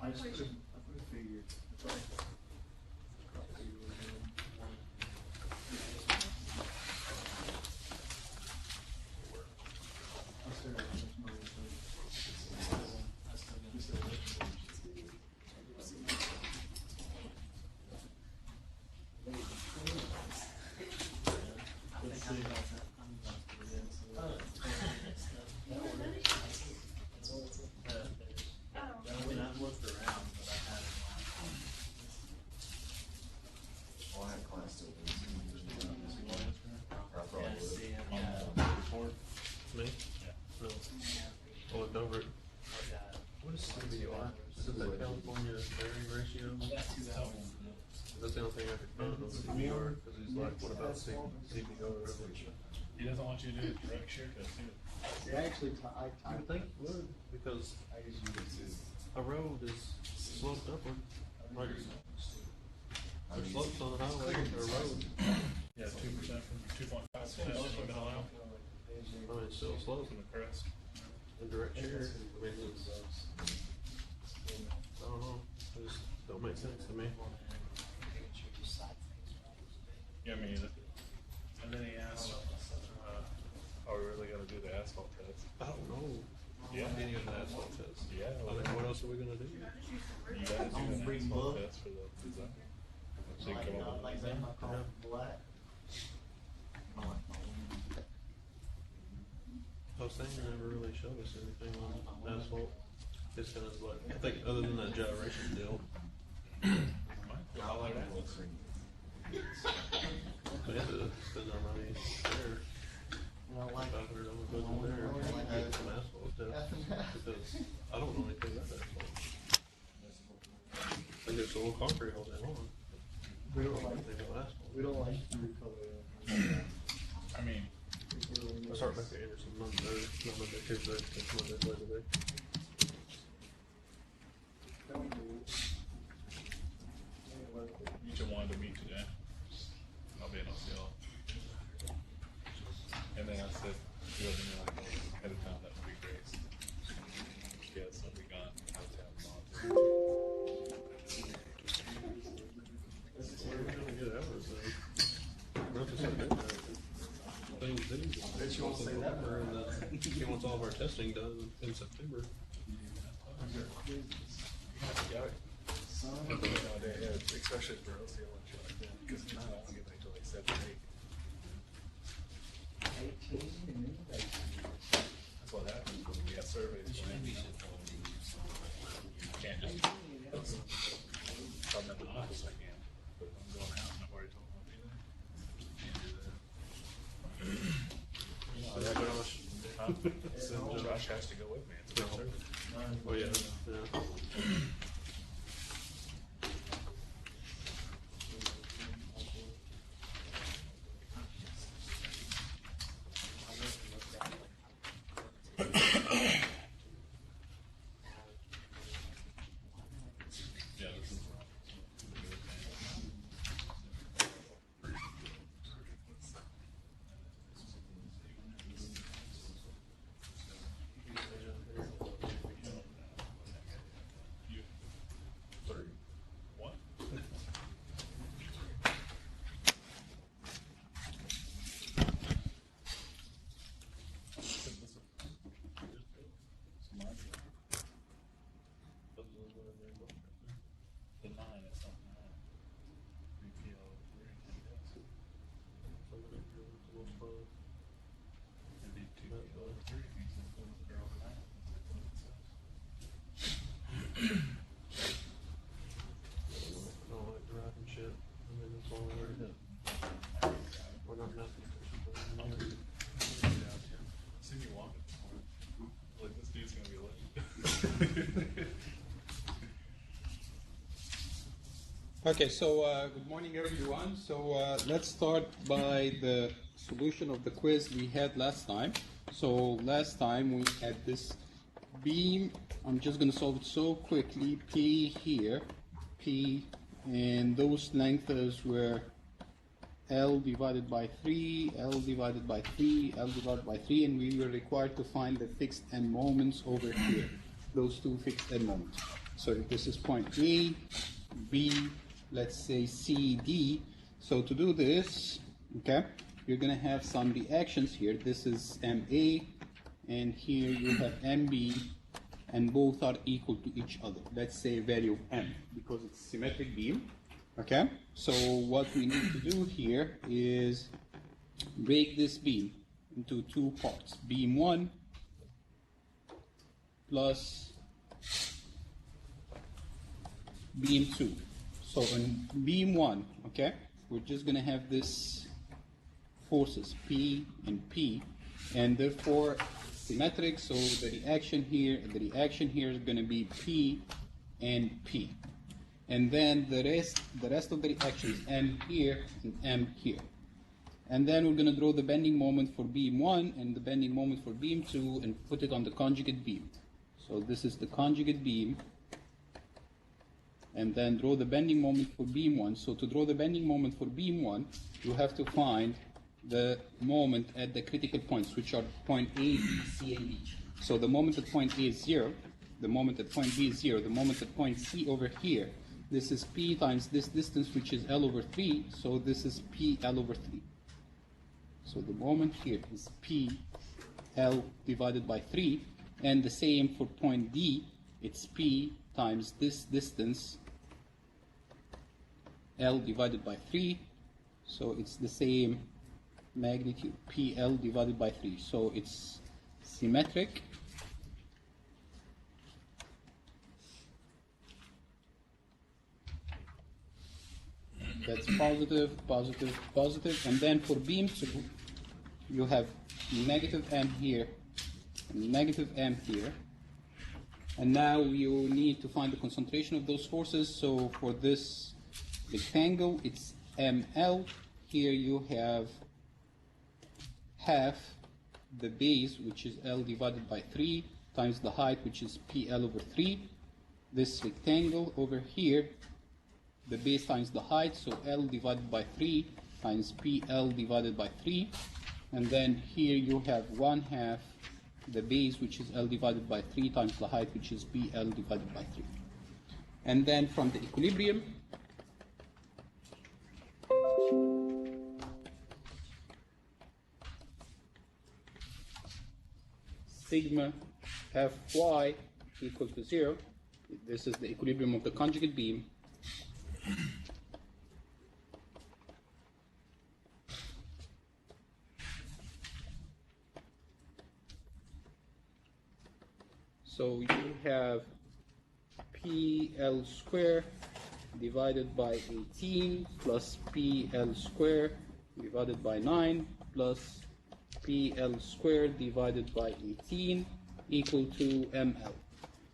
I just put a figure. Me? Yeah. No. I looked over it. What is CBR? Is it that California bearing ratio? That's the only thing I could find on CBR, because he's like, what about CBR? He doesn't want you to do a direct share test, too. Yeah, actually, I I would think it would, because a road is sloped upward. Like, there's slopes on the highway or a road. Yeah, 2% from 2.5% would allow. I mean, it's still a slope. From the crest. And direct share, I mean, it's, I don't know, it just don't make sense to me. Yeah, me either. And then he asked, are we really gonna do the asphalt test? I don't know. Yeah. Any of the asphalt tests. Yeah. I mean, what else are we gonna do? You guys do an asphalt test for the design. So you come up with a design. I was saying they never really showed us anything on asphalt. It's kind of like, I think other than that gyration deal. All I know is We have to spend our money there. $500 goes in there and get some asphalt test. Because I don't know anything about asphalt. I think it's a little concrete all day long. We don't like anything about asphalt. We don't like to color. I mean, I start back at Anderson Monday, not Monday, Tuesday, it's Monday, Labor Day. you two wanted to meet today. I'll be in OCL. And then I said, you let me know ahead of time, that would be great. Yeah, so we got out of town on. We're gonna get hours though. We're not just gonna do that. Things that he wants in November, and then he wants all of our testing done in September. Especially for OCL and shit like that, because now I don't get until like 7 or 8. That's what happens when we have surveys. You can't just, if I'm in the office, I can, but if I'm going out and I've already told them I'll be there. Can't do that. Josh. Huh? So Josh has to go with me. It's a good service. Oh yeah, yeah. Yeah, this is you. 3. What? The 9, it's not 9. 3PL, 3, yes. It'd be 2PL, 3. They're over 9. I don't like driving shit. I mean, that's all we already did. We're not nothing. See me walking. Like, this dude's gonna be late. Okay, so good morning, everyone. So let's start by the solution of the quiz we had last time. So last time we had this beam. I'm just going to solve it so quickly. P here, P, and those lengths were L divided by 3, L divided by 3, L divided by 3, and we were required to find the fixed end moments over here. Those two fixed end moments. So if this is point A, B, let's say C, D. So to do this, okay, you're going to have some reactions here. This is MA, and here you have MB, and both are equal to each other. Let's say value of M, because it's symmetric beam. Okay, so what we need to do here is break this beam into two parts. Beam 1 plus beam 2. So in beam 1, okay, we're just going to have this forces P and P, and therefore symmetric, so the reaction here is going to be P and P. And then the rest of the reactions, M here and M here. And then we're going to draw the bending moment for beam 1 and the bending moment for beam 2 and put it on the conjugate beam. So this is the conjugate beam. And then draw the bending moment for beam 1. So to draw the bending moment for beam 1, you have to find the moment at the critical points, which are point A, B, C, and D. So the moment at point A is 0, the moment at point B is 0, the moment at point C over here, this is P times this distance, which is L over 3, so this is P L over 3. So the moment here is P L divided by 3, and the same for point D, it's P times this distance, L divided by 3, so it's the same magnitude, PL divided by 3. So it's symmetric. That's positive, positive, positive. And then for beam 2, you have negative M here, and negative M here. And now you need to find the concentration of those forces. So for this rectangle, it's ML. Here you have half the base, which is L divided by 3, times the height, which is PL over 3. This rectangle over here, the base times the height, so L divided by 3 times PL divided by 3. And then here you have 1/2 the base, which is L divided by 3, times the height, which is PL divided by 3. And then from the equilibrium, sigma Fy equal to 0. This is the equilibrium of the conjugate beam. So you have PL square divided by 18 plus PL square divided by 9 plus PL square divided by 18 equal to ML.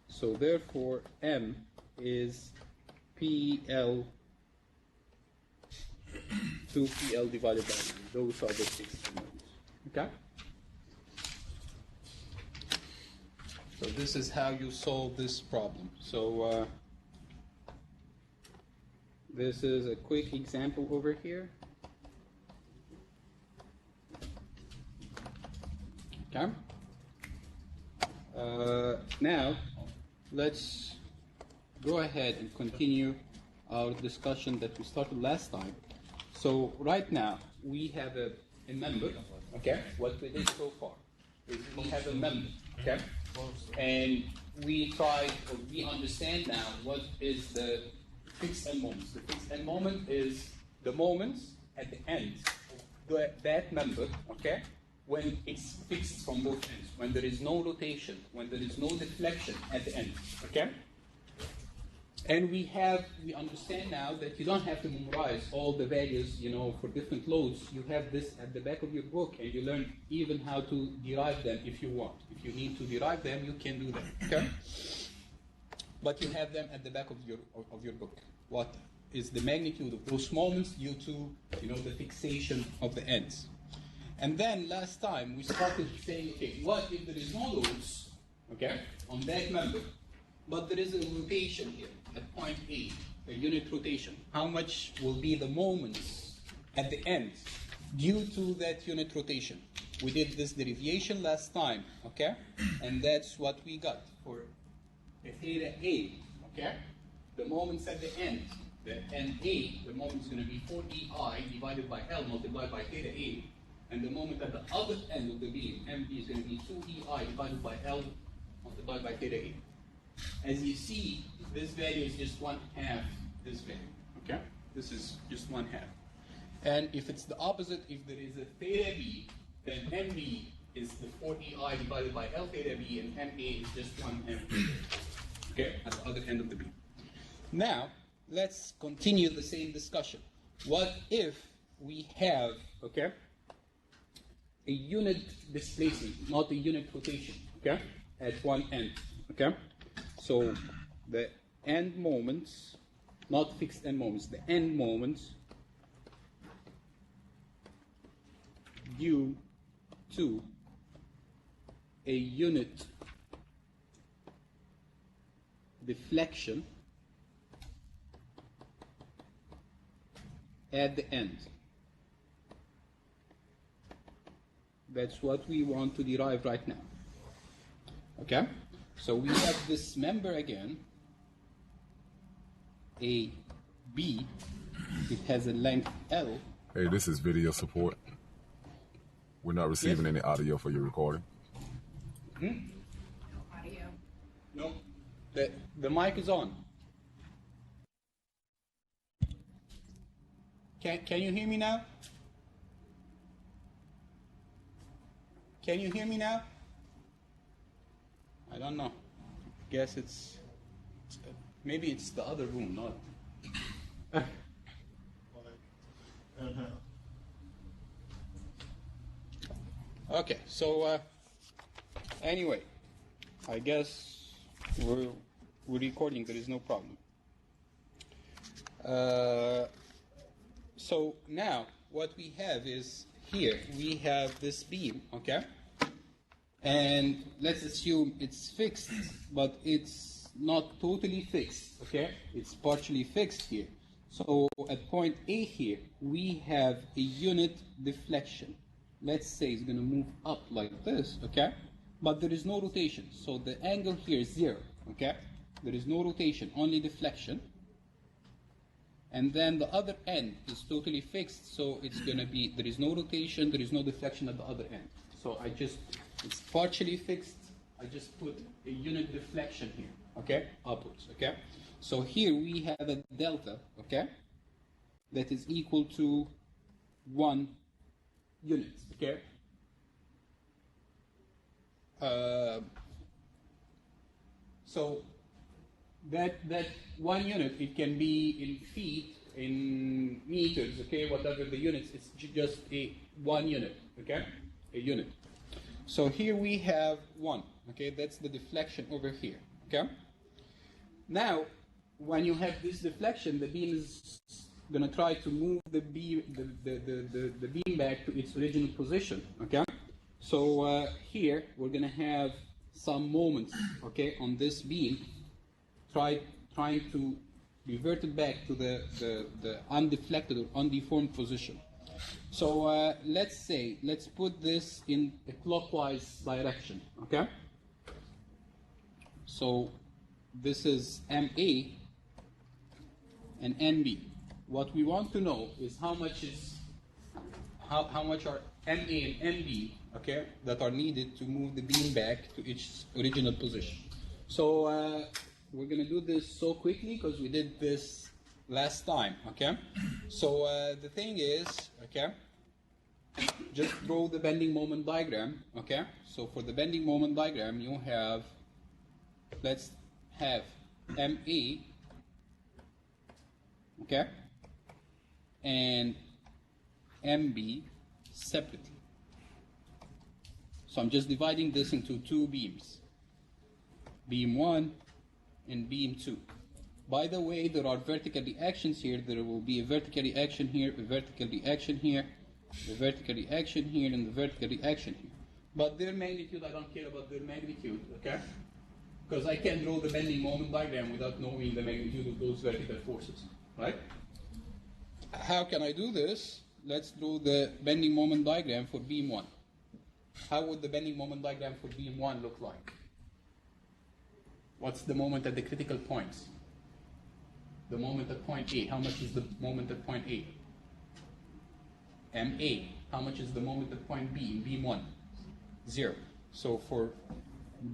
So therefore M is PL 2PL divided by 9. Those are the 6 elements. Okay? So this is how you solve this problem. So this is a quick example over here. Okay. Now let's go ahead and continue our discussion that we started last time. So right now we have a member. Okay. What we did so far is we have a member. Okay. And we understand now what is the fixed end moments. The fixed end moment is the moments at the end of that member, okay, when it's fixed from both ends, when there is no rotation, when there is no deflection at the end, okay? And we understand now that you don't have to memorize all the values, for different loads. You have this at the back of your book, and you learn even how to derive them if you want. If you need to derive them, you can do that, okay? But you have them at the back of your book. What is the magnitude of those moments due to, the fixation of the ends? And then last time we started saying, okay, what if there is no loads, okay, on that member, but there is a rotation here at point A, a unit rotation? How much will be the moments at the end due to that unit rotation? We did this derivation last time, okay? And that's what we got for a theta A, okay? The moments at the end, the NA, the moment is going to be 4EI divided by L multiplied by theta A. And the moment at the other end of the beam, MB, is going to be 2EI divided by L multiplied by theta A. As you see, this value is just 1/2 this value, okay? This is just 1/2. And if it's the opposite, if there is a theta B, then MB is the 4EI divided by L theta B, and MA is just 1/2, okay, at the other end of the beam. Now, let's continue the same discussion. What if we have, okay, a unit displacement, not a unit rotation, okay, at one end, okay? So the end moments, not fixed end moments, the end moments due to a unit deflection at the end. That's what we want to derive right now. Okay? So we have this member again, A, B. It has a length L. Hey, this is video support. We're not receiving any audio for your recording. No audio. No. The mic is on. Can you hear me now? Can you hear me now? I don't know. Guess it's maybe it's the other room, not. Okay, so anyway, I guess we're recording. There is no problem. So now what we have is here we have this beam, okay? And let's assume it's fixed, but it's not totally fixed, okay? It's partially fixed here. So at point A here, we have a unit deflection. Let's say it's going to move up like this, okay? But there is no rotation, so the angle here is 0, okay? There is no rotation, only deflection. And then the other end is totally fixed, so it's going to be, there is no rotation, there is no deflection at the other end. So it's partially fixed, I just put a unit deflection here, okay? Upwards, okay? So here we have a delta, okay? That is equal to 1 unit, okay? So that 1 unit, it can be in feet, in meters, okay? Whatever the units, it's just a 1 unit, okay? A unit. So here we have 1, okay? That's the deflection over here, okay? Now, when you have this deflection, the beam is going to try to move the beam back to its original position, okay? So here we're going to have some moments, okay, on this beam, trying to revert it back to the undeflected or undeformed position. So let's put this in a clockwise direction, okay? So this is MA and MB. What we want to know is how much are MA and MB, okay, that are needed to move the beam back to its original position. So we're going to do this so quickly because we did this last time, okay? So the thing is, okay, just draw the bending moment diagram, okay? So for the bending moment diagram, you have, let's have MA, okay, and MB separately. So I'm just dividing this into 2 beams, beam 1 and beam 2. By the way, there are vertical reactions here. There will be a vertical reaction here, a vertical reaction here, a vertical reaction here, and a vertical reaction here. But their magnitude, I don't care about their magnitude, okay? Because I can draw the bending moment diagram without knowing the magnitude of those vertical forces, right? How can I do this? Let's draw the bending moment diagram for beam 1. How would the bending moment diagram for beam 1 look like? What's the moment at the critical points? the moment at point A. How much is the moment at point A? MA. How much is the moment at point B in beam 1? 0. So for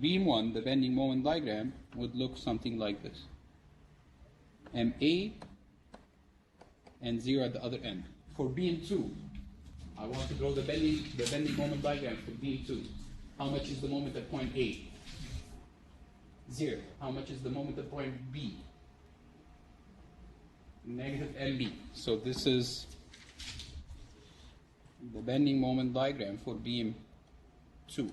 beam 1, the bending moment diagram would look something like this. MA and 0 at the other end. For beam 2, I want to draw the bending moment diagram for beam 2. How much is the moment at point A? 0. How much is the moment at point B? Negative MB. So this is the bending moment diagram for beam 2.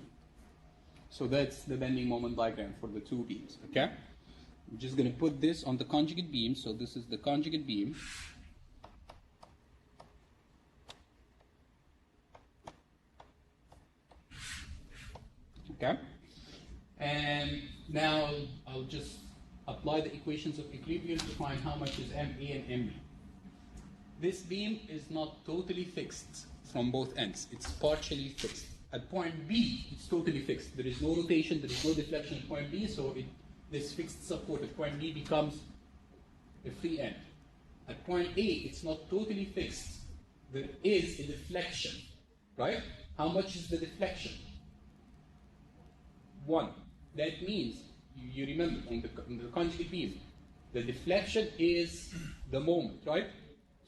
So that's the bending moment diagram for the two beams, okay? I'm just going to put this on the conjugate beam. So this is the conjugate beam. Okay? And now I'll just apply the equations of equilibrium to find how much is MA and MB. This beam is not totally fixed from both ends. It's partially fixed. At point B, it's totally fixed. There is no rotation, there is no deflection at point B, so this fixed support at point B becomes a free end. At point A, it's not totally fixed. There is a deflection, right? How much is the deflection? 1. That means, you remember, on the conjugate beam, the deflection is the moment, right?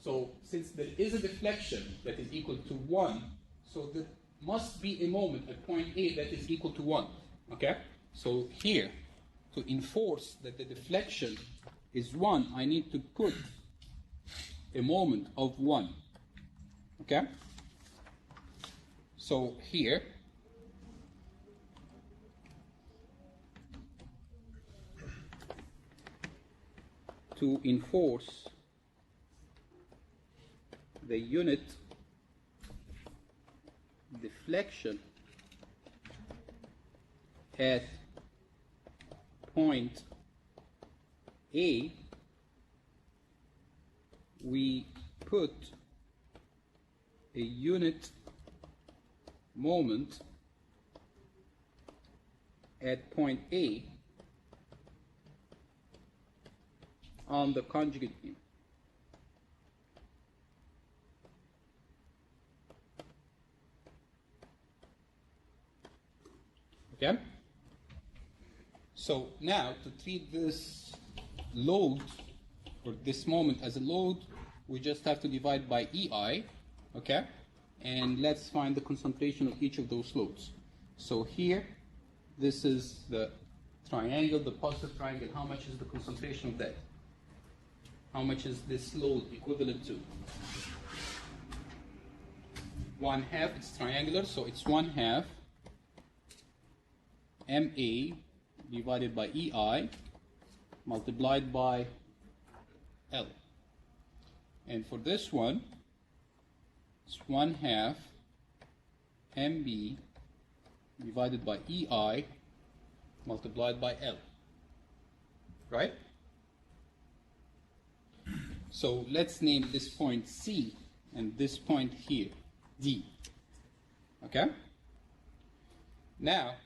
So since there is a deflection that is equal to 1, so there must be a moment at point A that is equal to 1, okay? So here, to enforce that the deflection is 1, I need to put a moment of 1, okay? So here, to enforce the unit deflection at point A, we put a unit moment at point A on the conjugate beam. Okay? So now, to treat this load, or this moment as a load, we just have to divide by EI, okay? And let's find the concentration of each of those loads. So here, this is the triangle, the positive triangle. How much is the concentration of that? How much is this load equivalent to? 1/2, it's triangular, so it's 1/2 MA divided by EI multiplied by L. And for this one, it's 1/2 MB divided by EI multiplied by L. Right? So let's name this point C and this point here D. Okay? Now,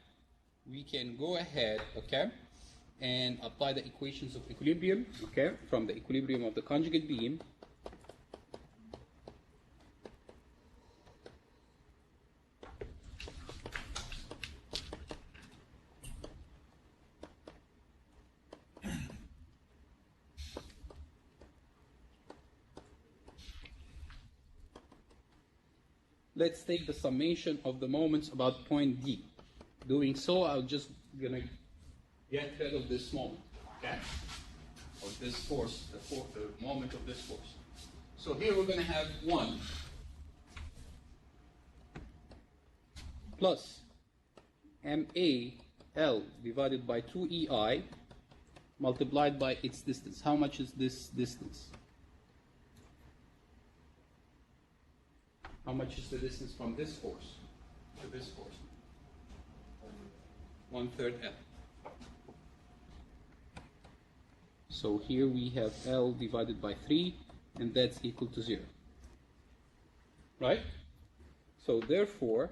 we can go ahead, okay, and apply the equations of equilibrium, okay, from the equilibrium of the conjugate beam. Let's take the summation of the moments about point D. Doing so, I'm just gonna get rid of this moment, okay? Or this force, the moment of this force. So here we're gonna have 1 plus MAL divided by 2EI multiplied by its distance. How much is this distance? How much is the distance from this force to this force? 1/3 L. So here we have L divided by 3, and that's equal to 0. Right? So therefore,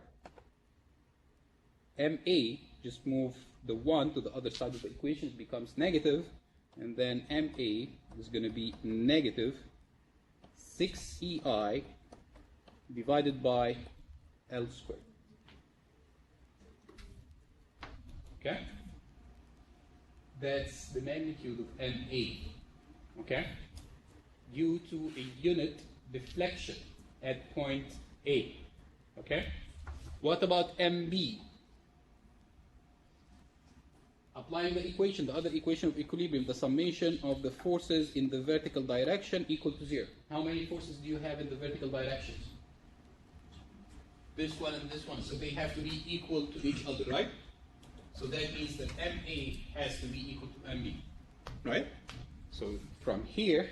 MA, just move the 1 to the other side of the equation, it becomes negative, and then MA is going to be negative 6EI divided by L squared. Okay? That's the magnitude of MA. Okay? Due to a unit deflection at point A. Okay? What about MB? Applying the equation, the other equation of equilibrium, the summation of the forces in the vertical direction equal to 0. How many forces do you have in the vertical directions? This one and this one. So they have to be equal to each other, right? So that means that MA has to be equal to MB, right? So from here,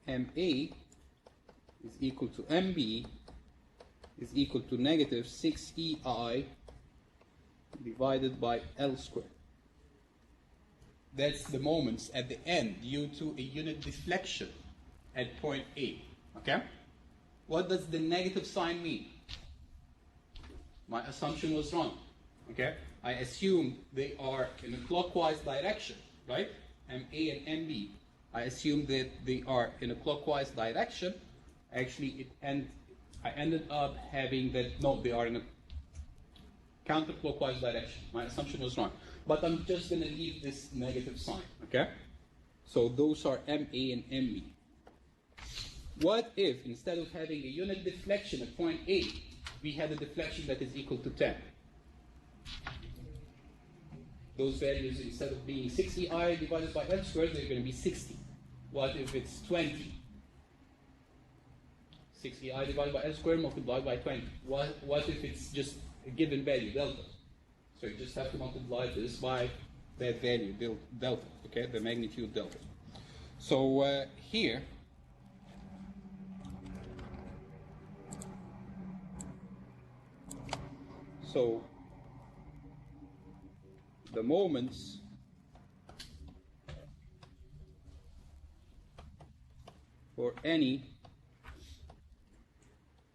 MA is equal to MB is equal to negative 6EI divided by L squared. That's the moments at the end due to a unit deflection at point A. Okay? What does the negative sign mean? My assumption was wrong. Okay? I assumed they are in a clockwise direction, right? MA and MB. I assumed that they are in a clockwise direction. Actually, I ended up having that, no, they are in a counterclockwise direction. My assumption was wrong. But I'm just going to leave this negative sign, okay? So those are MA and MB. What if, instead of having a unit deflection at point A, we had a deflection that is equal to 10? Those values, instead of being 60I divided by L squared, they're going to be 60. What if it's 20? 60I divided by L squared multiplied by 20. What if it's just a given value, delta? So you just have to multiply this by that value, delta, okay, the magnitude delta. So here, so the moments for any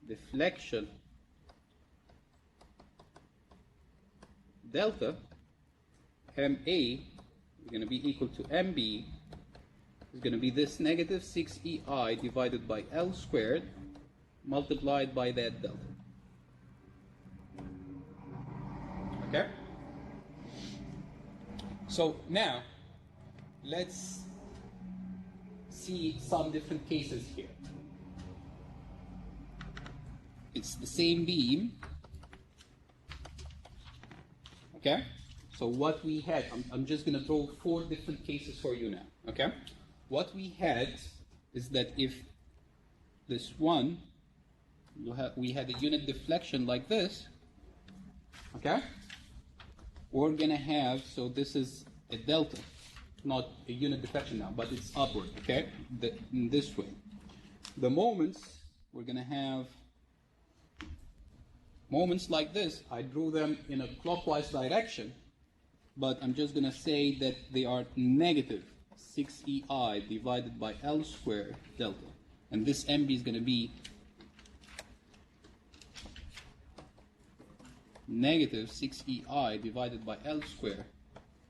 deflection delta, MA is going to be equal to MB is going to be this negative 6EI divided by L squared multiplied by that delta. Okay? So now, let's see some different cases here. It's the same beam. Okay? So what we had, I'm just going to throw 4 different cases for you now. Okay? What we had is that if this one, we had a unit deflection like this, okay? We're going to have, so this is a delta, not a unit deflection now, but it's upward, okay? In this way. The moments, we're going to have moments like this. I drew them in a clockwise direction, but I'm just going to say that they are negative 6EI divided by L squared delta. And this MB is going to be negative 6EI divided by L squared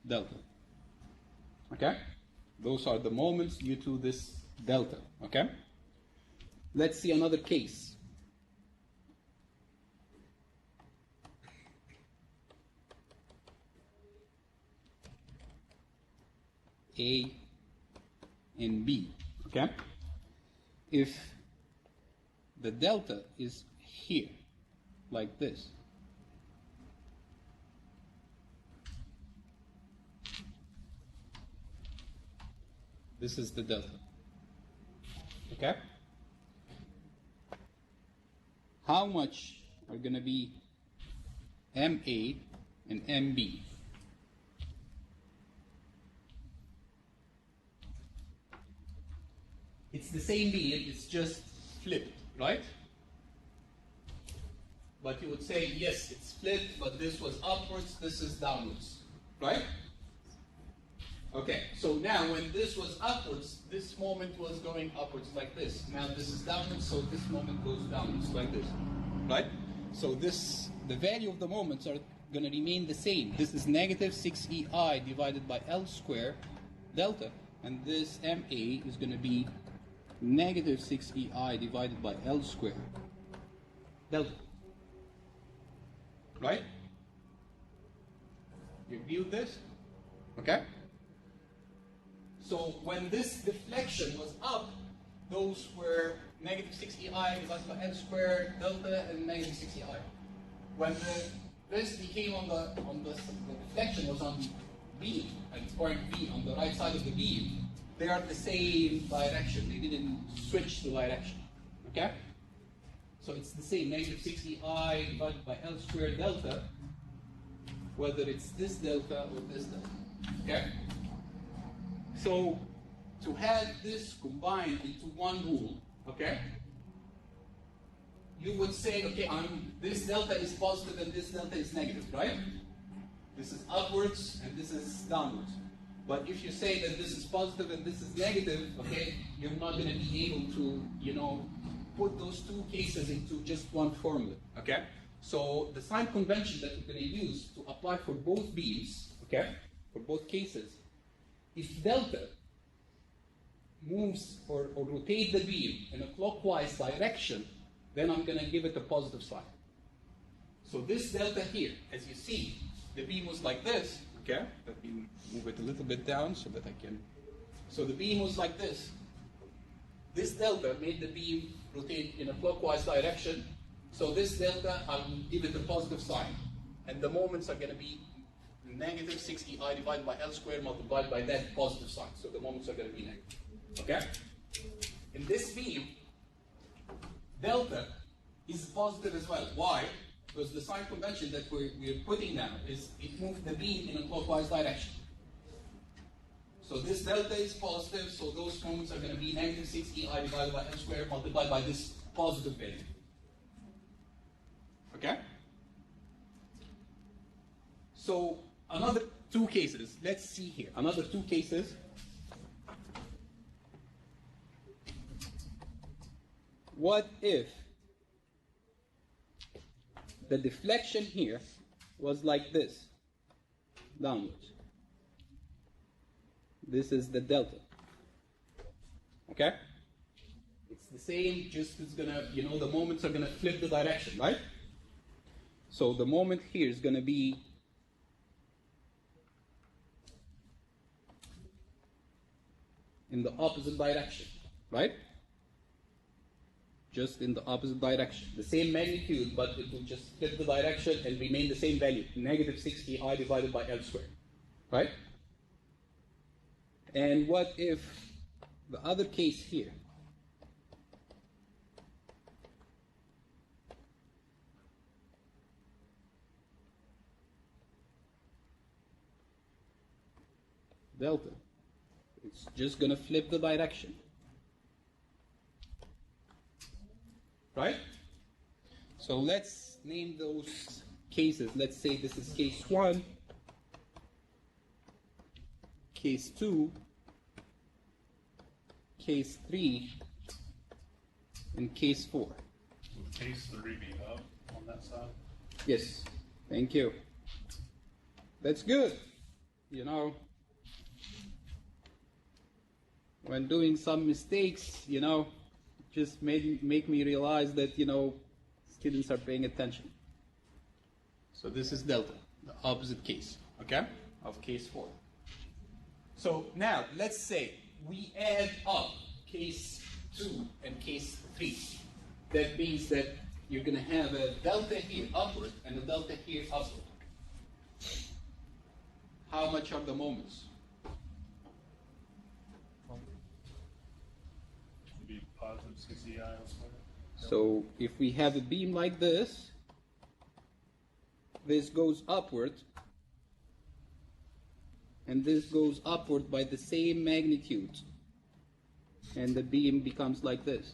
delta. Okay? Those are the moments due to this delta. Okay? Let's see another case. A and B. Okay? If the delta is here, like this, this is the delta. Okay? How much are going to be MA and MB? It's the same beam, it's just flipped, right? But you would say, yes, it's flipped, but this was upwards, this is downwards, right? Okay, so now when this was upwards, this moment was going upwards like this. Now this is downwards, so this moment goes downwards like this, right? So the value of the moments are going to remain the same. This is negative 6EI divided by L squared delta, and this MA is going to be negative 6EI divided by L squared delta. Right? You viewed this? Okay? So when this deflection was up, those were negative 6EI divided by L squared delta and negative 6EI. When this became on the deflection was on B, and point B on the right side of the beam, they are the same direction. They didn't switch the direction. Okay? So it's the same, negative 6EI divided by L squared delta, whether it's this delta or this delta. Okay? So to have this combined into one rule, okay, you would say, okay, this delta is positive and this delta is negative, right? This is upwards and this is downwards. But if you say that this is positive and this is negative, okay, you're not going to be able to, put those two cases into just one formula, okay? So the sign convention that we're going to use to apply for both beams, okay, for both cases, if delta moves or rotate the beam in a clockwise direction, then I'm going to give it a positive sign. So this delta here, as you see, the beam was like this, okay? Let me move it a little bit down so that I can. So the beam was like this. This delta made the beam rotate in a clockwise direction. So this delta, I will give it a positive sign. And the moments are going to be negative 6EI divided by L squared multiplied by that positive sign. So the moments are going to be negative. Okay? In this beam, delta is positive as well. Why? Because the sign convention that we're putting now is it moves the beam in a clockwise direction. So this delta is positive, so those moments are going to be negative 6EI divided by L squared multiplied by this positive value. Okay? So another two cases. Let's see here. Another two cases. What if the deflection here was like this, downwards? This is the delta. Okay? It's the same, just it's gonna, the moments are gonna flip the direction, right? So the moment here is gonna be in the opposite direction, right? Just in the opposite direction. The same magnitude, but it will just flip the direction and remain the same value, negative 6EI divided by L squared, right? And what if the other case here, delta, it's just going to flip the direction, right? So let's name those cases. Let's say this is case 1, case 2, case 3, and case 4. Would case 3 be up on that side? Yes, thank you. That's good. When doing some mistakes, just make me realize that, students are paying attention. So this is delta, the opposite case, okay, of case 4. So now, let's say we add up case 2 and case 3. That means that you're going to have a delta here upward and a delta here upward. How much are the moments? It'd be positive 6EI L squared. So if we have a beam like this goes upward, and this goes upward by the same magnitude, and the beam becomes like this.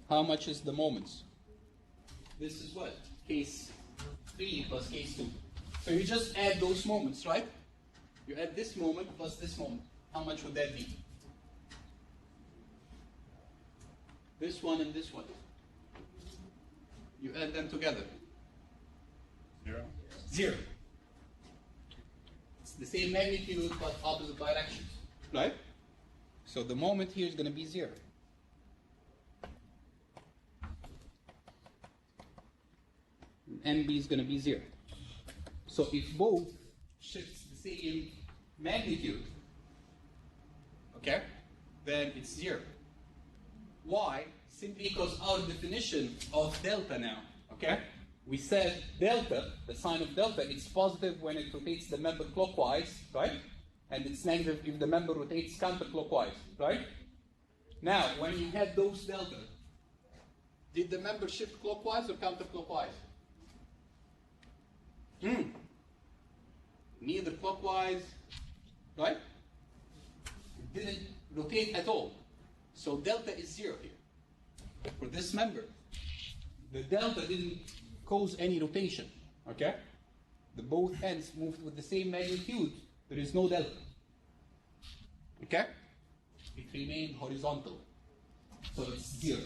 How much is the moments? This is what? Case 3 plus case 2. So you just add those moments, right? You add this moment plus this moment. How much would that be? This one and this one. You add them together. 0. 0. It's the same magnitude but opposite directions, right? So the moment here is going to be 0. MB is going to be 0. So if both shifts the same magnitude, okay, then it's 0. Why? Simply because our definition of delta now, okay, we said delta, the sign of delta, it's positive when it rotates the member clockwise, right? And it's negative if the member rotates counterclockwise, right? Now, when you had those delta, did the member shift clockwise or counterclockwise? Neither clockwise, right? It didn't rotate at all. So delta is 0 here. For this member, the delta didn't cause any rotation, okay? The both ends moved with the same magnitude. There is no delta, okay? It remained horizontal, so it's 0.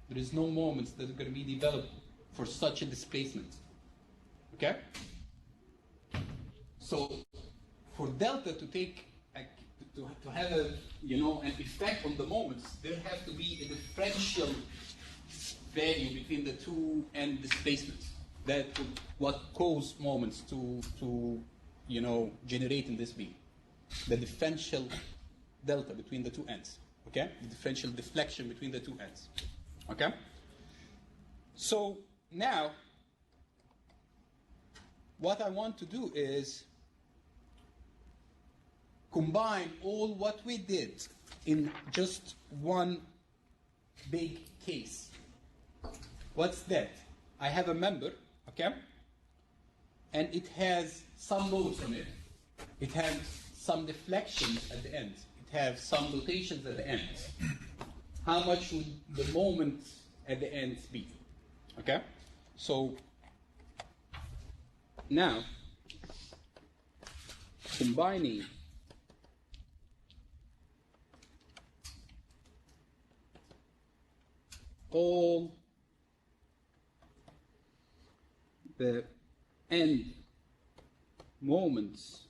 There is no moments that are going to be developed for such a displacement, okay? So for delta to take to have a an effect on the moments, there has to be a differential value between the two end displacements that would what cause moments to generate in this beam. The differential delta between the two ends. Okay? The differential deflection between the two ends. Okay? So now what I want to do is combine all what we did in just one big case. What's that? I have a member, okay? And it has some loads on it. It has some deflections at the end. It has some rotations at the end. How much would the moment at the end be? Okay? So now, combining all the end moments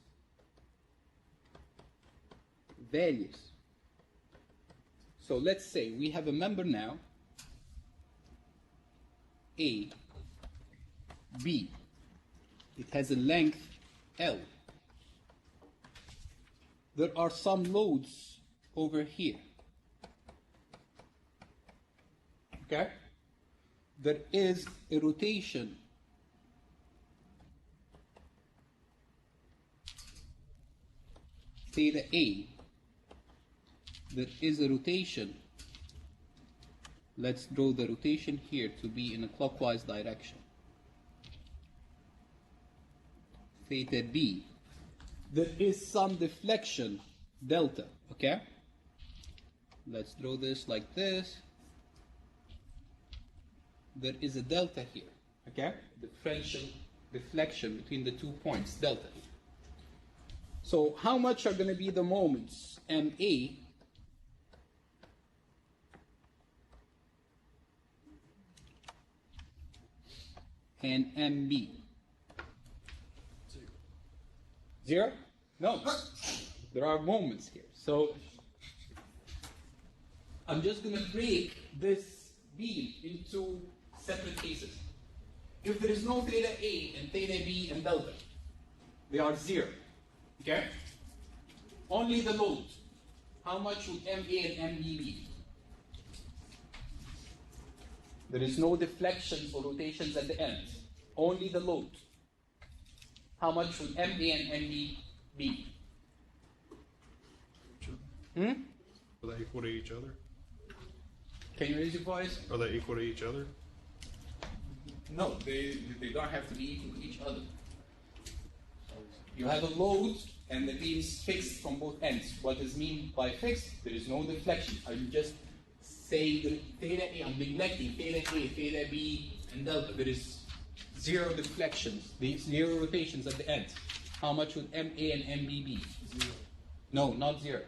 values. So let's say we have a member now, A, B. It has a length L. There are some loads over here. Okay? There is a rotation theta A. There is a rotation. Let's draw the rotation here to be in a clockwise direction. Theta B. There is some deflection delta. Okay? Let's draw this like this. There is a delta here, okay? Differential deflection between the 2 points, delta. So how much are going to be the moments MA and MB? 0? No. There are moments here. So I'm just going to break this beam into separate cases. If there is no theta A and theta B and delta, they are 0. Okay? Only the load. How much would MA and MB be? There is no deflections or rotations at the end. Only the load. How much would MA and MB be? Are they equal to each other? Can you raise your voice? Are they equal to each other? No, they don't have to be equal to each other. You have a load and the beam is fixed from both ends. What is mean by fixed? There is no deflection. I'm just saying that theta A, I'm neglecting theta A, theta B, and delta. There is 0 deflections, 0 rotations at the end. How much would MA and MB be? 0. No, not 0.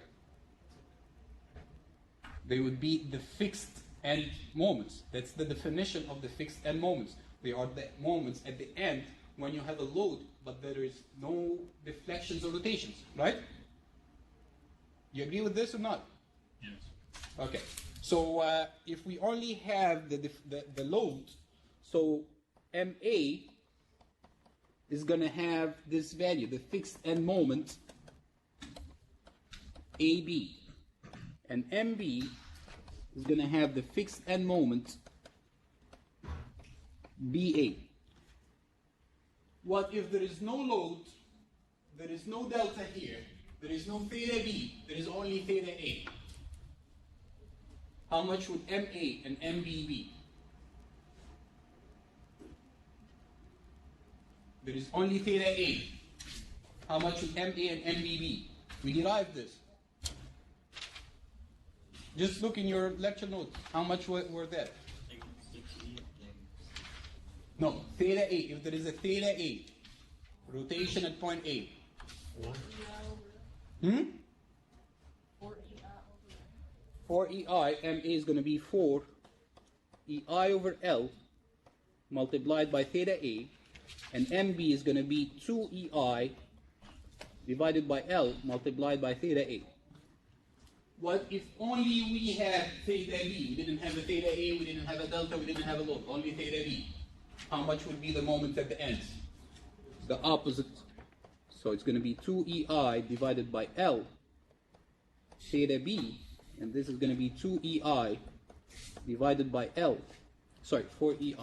They would be the fixed end moments. That's the definition of the fixed end moments. They are the moments at the end when you have a load, but there is no deflections or rotations, right? You agree with this or not? Yes. Okay. So if we only have the load, so MA is going to have this value, the fixed end moment, AB. And MB is going to have the fixed end moment, BA. What if there is no load, there is no delta here, there is no theta B, there is only theta A? How much would MA and MB be? There is only theta A. How much would MA and MB be? We derived this. Just look in your lecture notes. How much were that? No, theta A. If there is a theta A, rotation at point A. Hmm? 4 EI, MA is going to be 4 EI over L multiplied by theta A, and MB is going to be 2 EI divided by L multiplied by theta A. What if only we had theta B? We didn't have a theta A, we didn't have a delta, we didn't have a load, only theta B. How much would be the moment at the end? The opposite. So it's going to be 2 EI divided by L theta B, and this is going to be 2 EI divided by L, 4 EI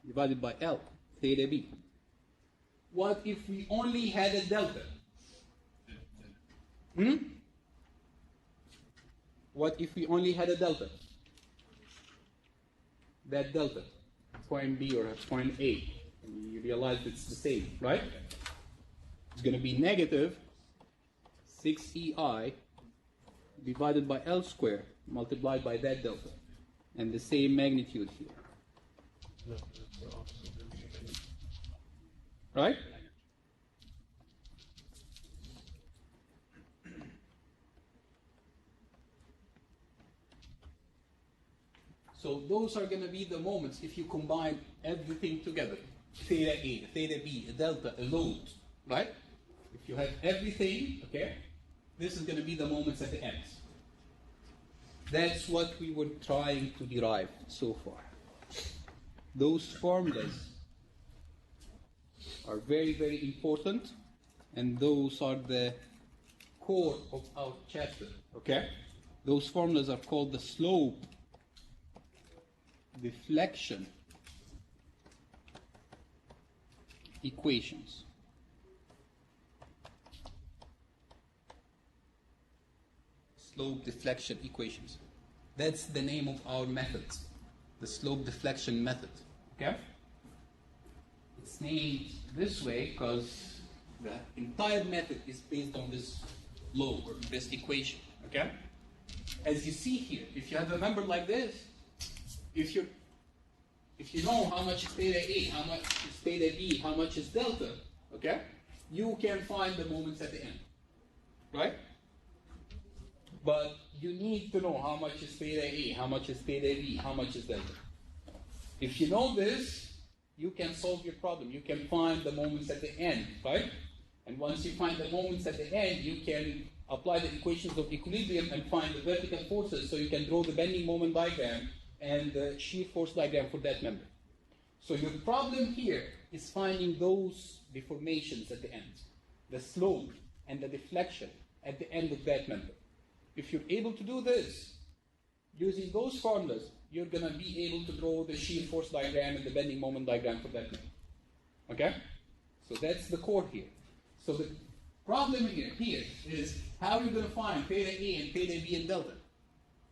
divided by L theta B. What if we only had a delta? What if we only had a delta? That delta, point B or point A, and you realize it's the same, right? It's going to be negative 6 EI divided by L squared multiplied by that delta, and the same magnitude here. No, that's the opposite. Right? So those are going to be the moments if you combine everything together. Theta A, theta B, a delta, a load, right? If you have everything, okay, this is going to be the moments at the end. That's what we were trying to derive so far. Those formulas are very, very important, and those are the core of our chapter, okay? Those formulas are called the slope, deflection equations. Slope deflection equations. That's the name of our method, the slope deflection method. Okay? It's named this way because the entire method is based on this law or this equation. Okay? As you see here, if you have a number like this, if you know how much is theta A, how much is theta B, how much is delta, okay, you can find the moments at the end, right? But you need to know how much is theta A, how much is theta B, how much is delta. If you know this, you can solve your problem. You can find the moments at the end, right? And once you find the moments at the end, you can apply the equations of equilibrium and find the vertical forces, so you can draw the bending moment diagram and the shear force diagram for that member. So your problem here is finding those deformations at the end, the slope and the deflection at the end of that member. If you're able to do this, using those formulas, you're going to be able to draw the shear force diagram and the bending moment diagram for that member. Okay? So that's the core here. So the problem here is how you're going to find theta A and theta B and delta.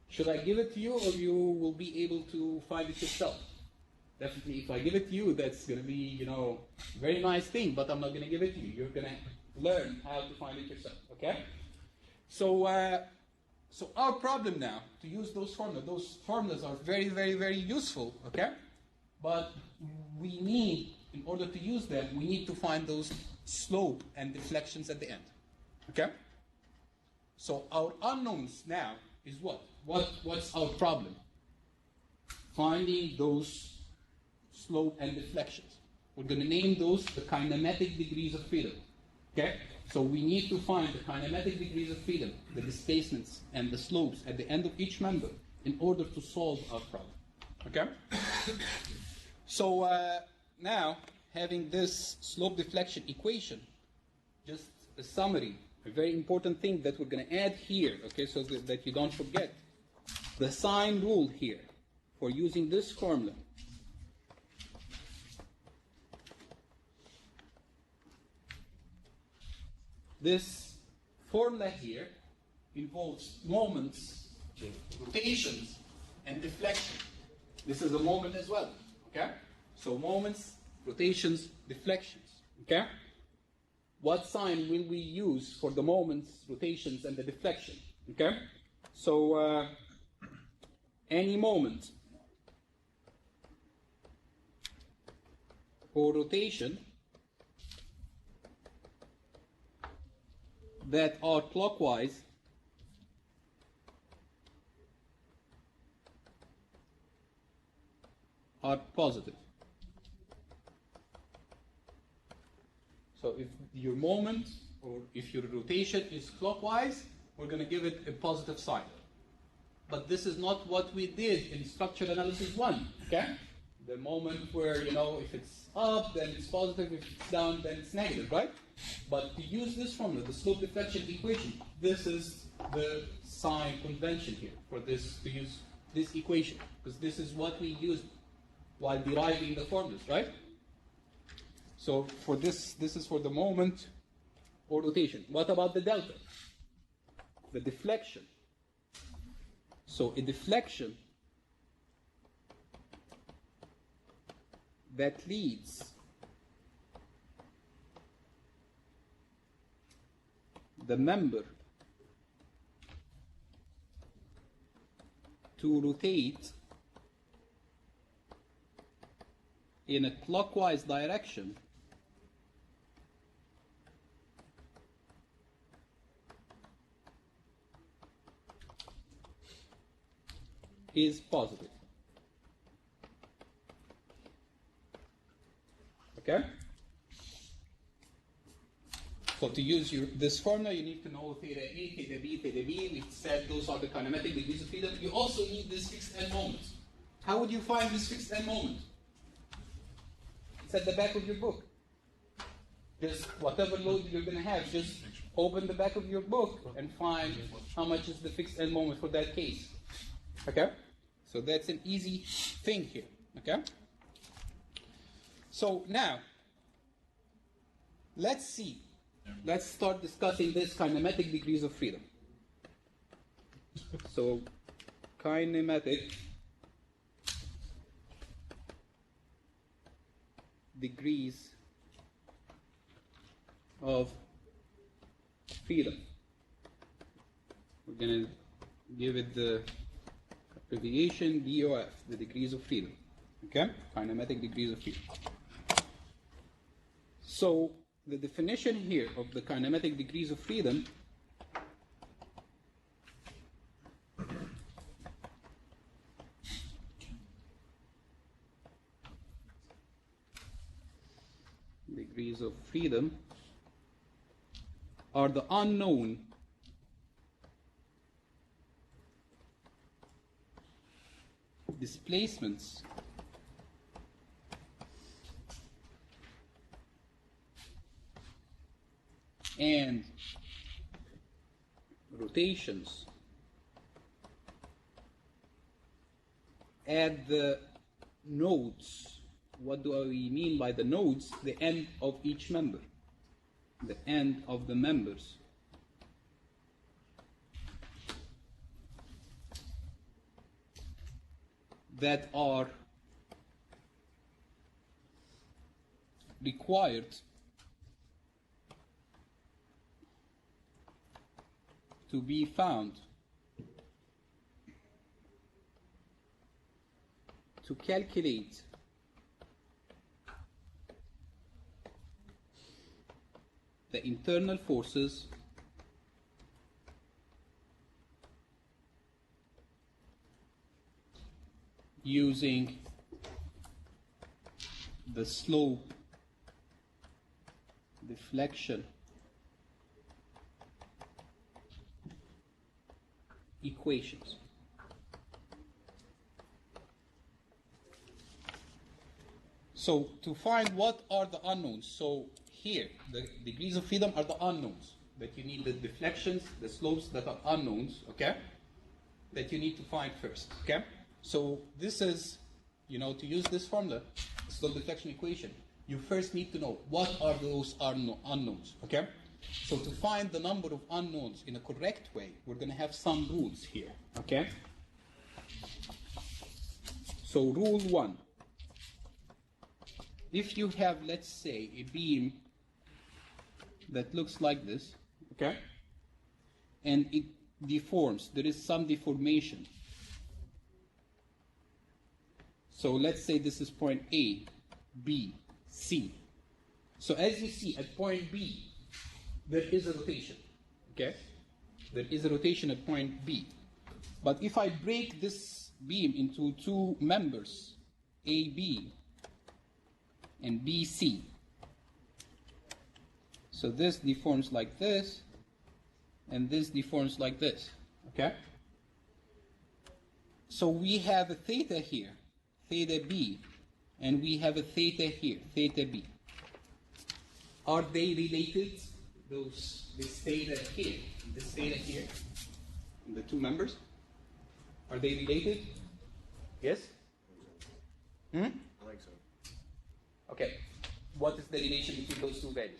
Should I give it to you, or you will be able to find it yourself? Definitely, if I give it to you, that's going to be, a very nice thing, but I'm not going to give it to you. You're going to learn how to find it yourself, okay? So our problem now, to use those formulas are very, very, very useful, okay? But we need, in order to use them, we need to find those slope and deflections at the end, okay? So our unknowns now is what? What's our problem? Finding those slope and deflections. We're going to name those the kinematic degrees of freedom. Okay? So we need to find the kinematic degrees of freedom, the displacements and the slopes at the end of each member in order to solve our problem. Okay? So now, having this slope deflection equation, just a summary, a very important thing that we're going to add here, okay, so that you don't forget. The sign rule here for using this formula this formula here involves moments, rotations, and deflection. This is a moment as well, okay? So moments, rotations, deflections, okay? What sign will we use for the moments, rotations, and the deflection, okay? So any moment or rotation that are clockwise are positive. So if your moment or if your rotation is clockwise, we're going to give it a positive sign. But this is not what we did in structure analysis 1, okay? The moment where, you know, if it's up, then it's positive, if it's down, then it's negative, right? But to use this formula, the slope deflection equation, this is the sign convention here for this, to use this equation, because this is what we used while deriving the formulas, right? So for this is for the moment or rotation. What about the delta? The deflection. So a deflection that leads the member to rotate in a clockwise direction is positive. Okay? So to use this formula, you need to know theta A, theta B, theta B. We said those are the kinematic degrees of freedom. You also need this fixed end moment. How would you find this fixed end moment? It's at the back of your book. Just whatever load you're going to have, just open the back of your book and find how much is the fixed end moment for that case. Okay? So that's an easy thing here. Okay? So now, let's see. Let's start discussing this kinematic degrees of freedom. So, kinematic degrees of freedom. We're going to give it the abbreviation DOF, the degrees of freedom. Okay? Kinematic degrees of freedom. So, the definition here of the kinematic degrees of freedom are the unknown displacements and rotations at the nodes. What do we mean by the nodes? The end of each member. The end of the members. That are required to be found to calculate the internal forces using the slope deflection equations. So to find what are the unknowns, so here the degrees of freedom are the unknowns that you need, the deflections, the slopes that are unknowns, okay, that you need to find first, okay. So this is, you know, to use this formula, slope deflection equation, you first need to know what are those unknowns, okay. So to find the number of unknowns in a correct way, we're going to have some rules here, okay. So rule 1. If you have, let's say, a beam that looks like this, okay, and it deforms, there is some deformation. So let's say this is point A, B, C. So as you see at point B, there is a rotation, okay? There is a rotation at point B. But if I break this beam into two members, AB and BC, so this deforms like this, and this deforms like this, okay? So we have a theta here, theta B, and we have a theta here, theta B. Are they related? This theta here, this theta here, the two members, are they related? Yes? I think so. Okay. What is the relation between those two values?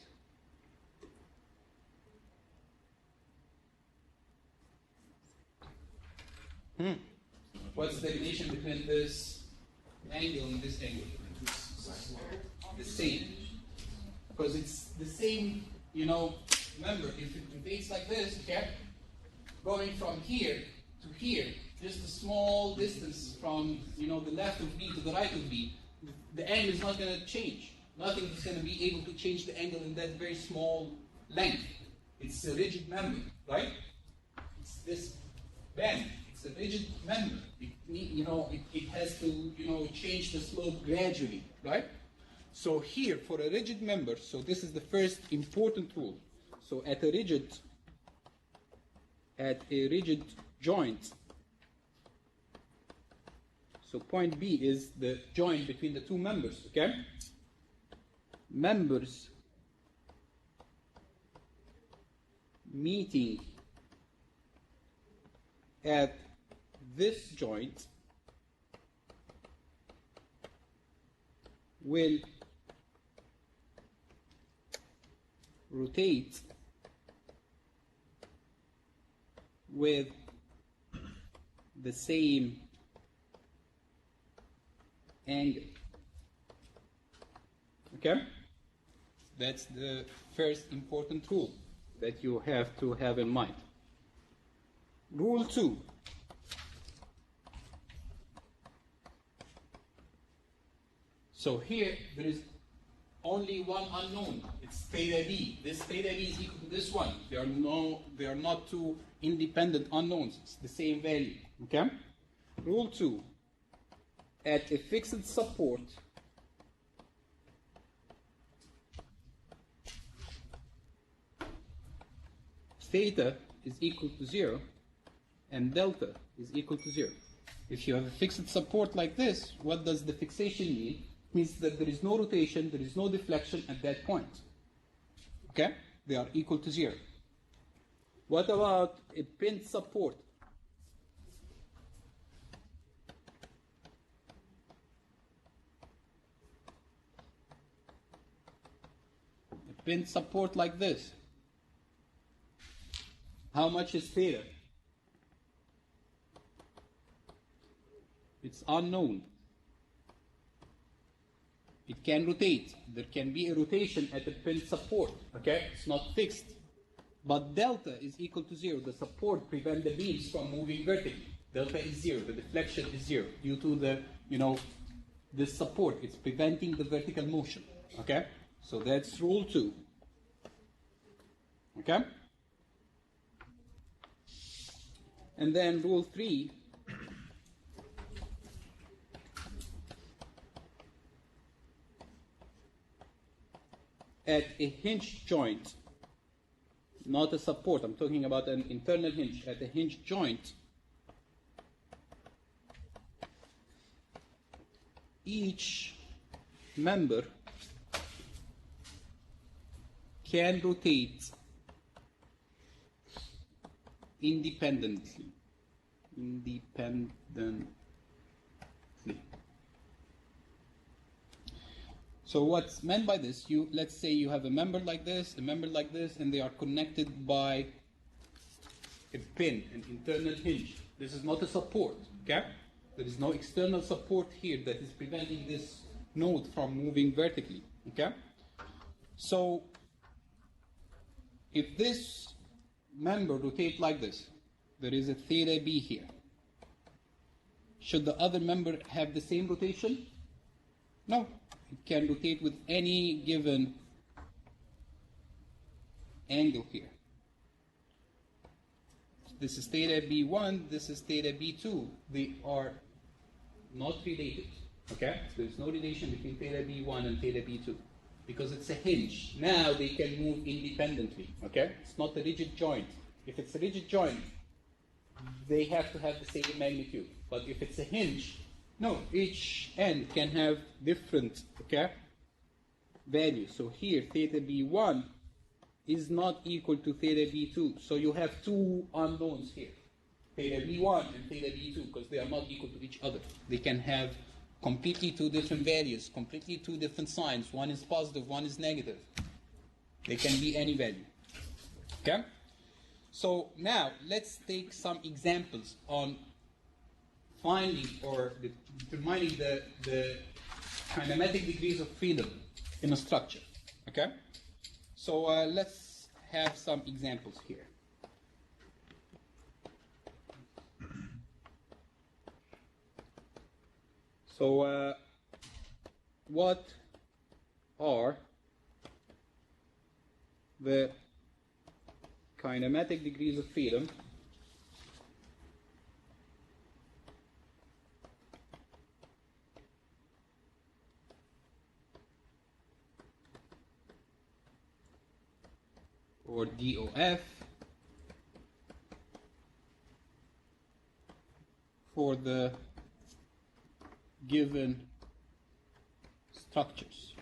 What's the relation between this angle and this angle? The same. Because it's the same, you know, remember, if it rotates like this, okay, going from here to here, just a small distance from, you know, the left of B to the right of B, the angle is not going to change. Nothing is going to be able to change the angle in that very small length. It's a rigid member, right? It's this bend. It's a rigid member. It has to, you know, change the slope gradually, right? So here, for a rigid member, so this is the first important rule. So at a rigid joint, so point B is the joint between the two members, okay? Members meeting at this joint will rotate with the same angle. Okay? That's the first important rule that you have to have in mind. Rule 2. So here there is only one unknown. It's theta B. This theta B is equal to this one. They are not two independent unknowns. It's the same value. Okay? Rule 2. At a fixed support, theta is equal to 0 and delta is equal to 0. If you have a fixed support like this, what does the fixation mean? It means that there is no rotation, there is no deflection at that point. Okay? They are equal to 0. What about a pinned support? A pinned support like this. How much is theta? It's unknown. It can rotate. There can be a rotation at the pinned support. Okay? It's not fixed. But delta is equal to 0. The support prevents the beams from moving vertically. Delta is 0. The deflection is 0 due to the, this support. It's preventing the vertical motion. Okay? So that's rule 2. Okay? And then rule 3. at a hinge joint, not a support, I'm talking about an internal hinge, at a hinge joint, each member can rotate independently. So what's meant by this, let's say you have a member like this, a member like this, and they are connected by a pin, an internal hinge. This is not a support, okay? There is no external support here that is preventing this node from moving vertically, okay? So if this member rotates like this, there is a theta B here. Should the other member have the same rotation? No. It can rotate with any given angle here. This is theta B1, this is theta B2. They are not related, okay? There is no relation between theta B1 and theta B2 because it's a hinge. Now they can move independently, okay? It's not a rigid joint. If it's a rigid joint, they have to have the same magnitude. But if it's a hinge, no, each end can have different, okay, values. So here, theta B1 is not equal to theta B2. So you have two unknowns here, theta B1 and theta B2, because they are not equal to each other. They can have completely two different values, completely two different signs. One is positive, one is negative. They can be any value, okay? So now let's take some examples on finding or determining the kinematic degrees of freedom in a structure, okay? So let's have some examples here. So what are the kinematic degrees of freedom or DOF for the given structures?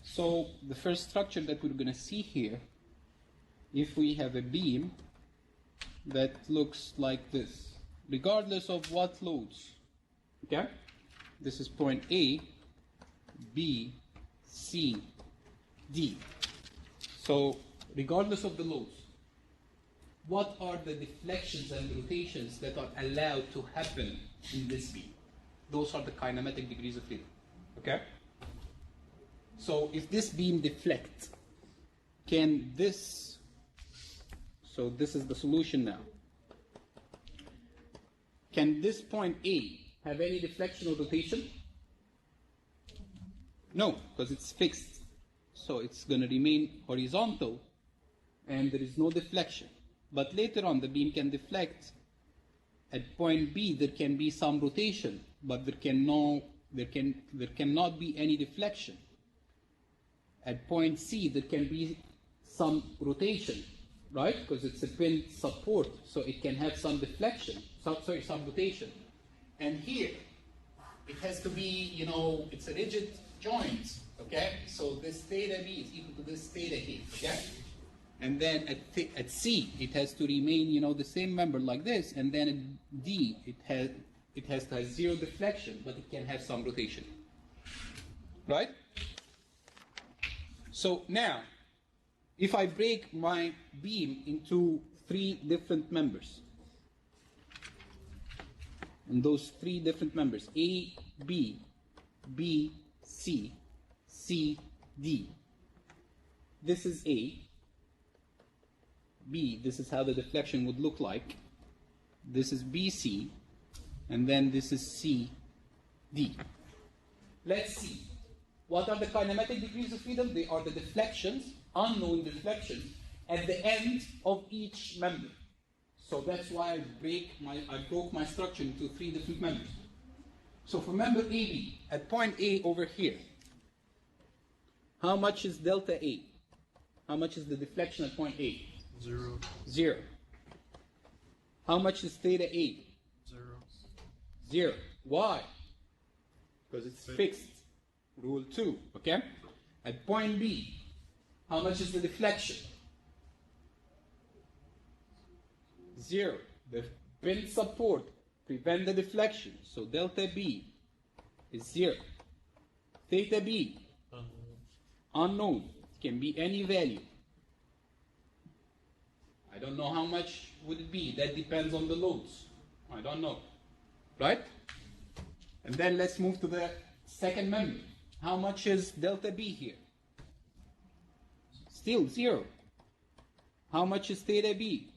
So the first structure that we're going to see here, if we have a beam that looks like this, regardless of what loads, okay? This is point A, B, C, D. So regardless of the loads, what are the deflections and rotations that are allowed to happen in this beam? Those are the kinematic degrees of freedom, okay? So if this beam deflects, can this, so this is the solution now. Can this point A have any deflection or rotation? No, because it's fixed. So it's going to remain horizontal and there is no deflection. But later on the beam can deflect. At point B there can be some rotation, but there cannot be any deflection. At point C there can be some rotation, right? Because it's a pin support, so it can have some deflection, some rotation. And here it has to be, it's a rigid joint, okay? So this theta B is equal to this theta here, okay? And then at C it has to remain, the same member like this, and then at D it has to have zero deflection, but it can have some rotation, right? So now, if I break my beam into three different members, and those three different members, A, B, B, C, C, D. This is A. B, this is how the deflection would look like. This is BC, and then this is CD. Let's see. What are the kinematic degrees of freedom? They are the deflections, unknown deflections, at the end of each member. So that's why I broke my structure into three different members. So for member AB, at point A over here, how much is delta A? How much is the deflection at point A? 0, 0. How much is theta A? 0. 0. Why? Because it's fixed. Rule 2, okay? At point B, how much is the deflection? 0. The pin support prevent the deflection, so delta B is 0. Theta B, unknown, can be any value. I don't know how much would it be. That depends on the loads. I don't know. Right? And then let's move to the second member. How much is delta B here? Still 0. How much is theta B?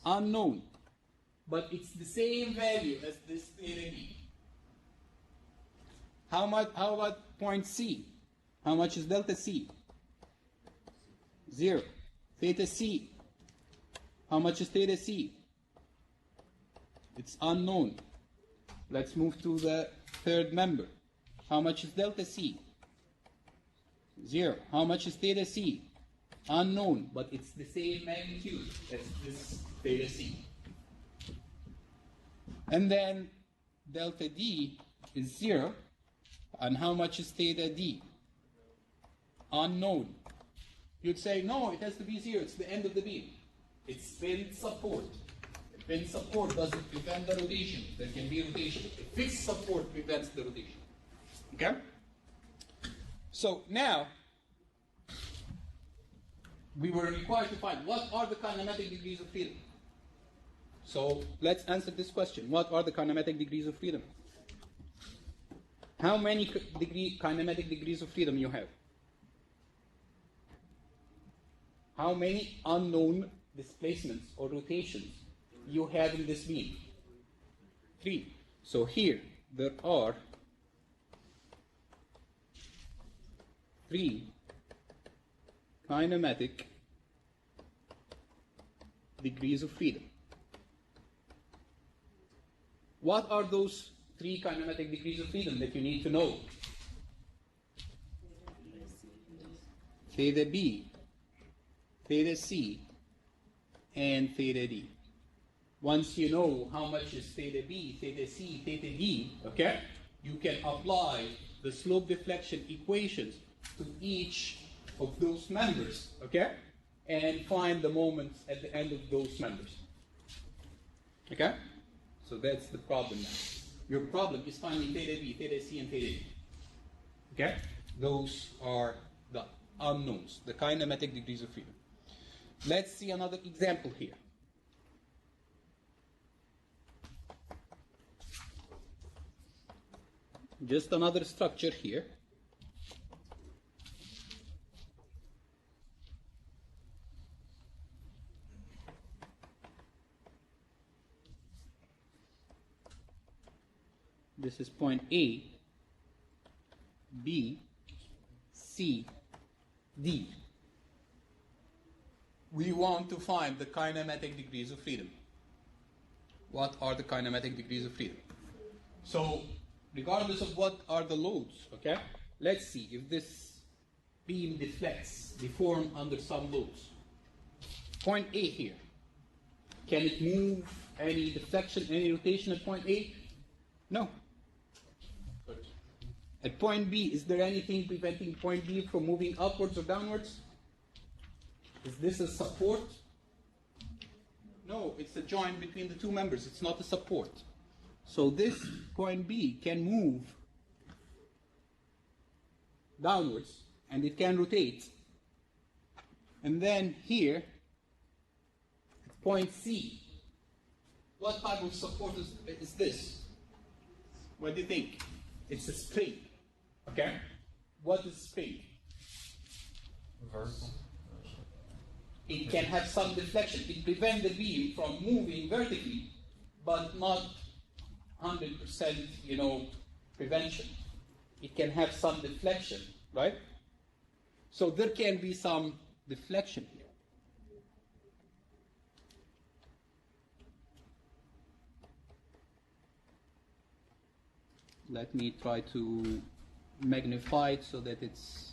Unknown. But it's the same value as this theta B. How about point C? How much is delta C? 0. Theta C. How much is theta C? It's unknown. Let's move to the third member. How much is delta C? 0. How much is theta C? Unknown, but it's the same magnitude as this theta C. And then delta D is 0. And how much is theta D? Unknown. You'd say, no, it has to be 0. It's the end of the beam. It's pin support. The pin support doesn't prevent the rotation. There can be rotation. The fixed support prevents the rotation. Okay? So now, we were required to find what are the kinematic degrees of freedom. So let's answer this question. What are the kinematic degrees of freedom? How many kinematic degrees of freedom you have? How many unknown displacements or rotations you have in this beam? 3. So here there are 3 kinematic degrees of freedom. What are those 3 kinematic degrees of freedom that you need to know? Theta B, theta C, and theta D. Once you know how much is theta B, theta C, theta D, okay, you can apply the slope deflection equations to each of those members, okay, and find the moments at the end of those members. Okay? So that's the problem now. Your problem is finding theta B, theta C, and theta D. Okay? Those are the unknowns, the kinematic degrees of freedom. Let's see another example here. Just another structure here. This is point A, B, C, D. We want to find the kinematic degrees of freedom. What are the kinematic degrees of freedom? So, regardless of what are the loads, okay, let's see if this beam deflects, deform under some loads. Point A here. Can it move any deflection, any rotation at point A? No. At point B, is there anything preventing point B from moving upwards or downwards? Is this a support? No, it's a joint between the two members. It's not a support. So this point B can move downwards, and it can rotate. And then here, at point C, what type of support is this? What do you think? It's a spring. Okay? What is spring? Vertical. It can have some deflection. It prevents the beam from moving vertically, but not 100%, prevention. It can have some deflection, right? So there can be some deflection here. Let me try to magnify it so that it's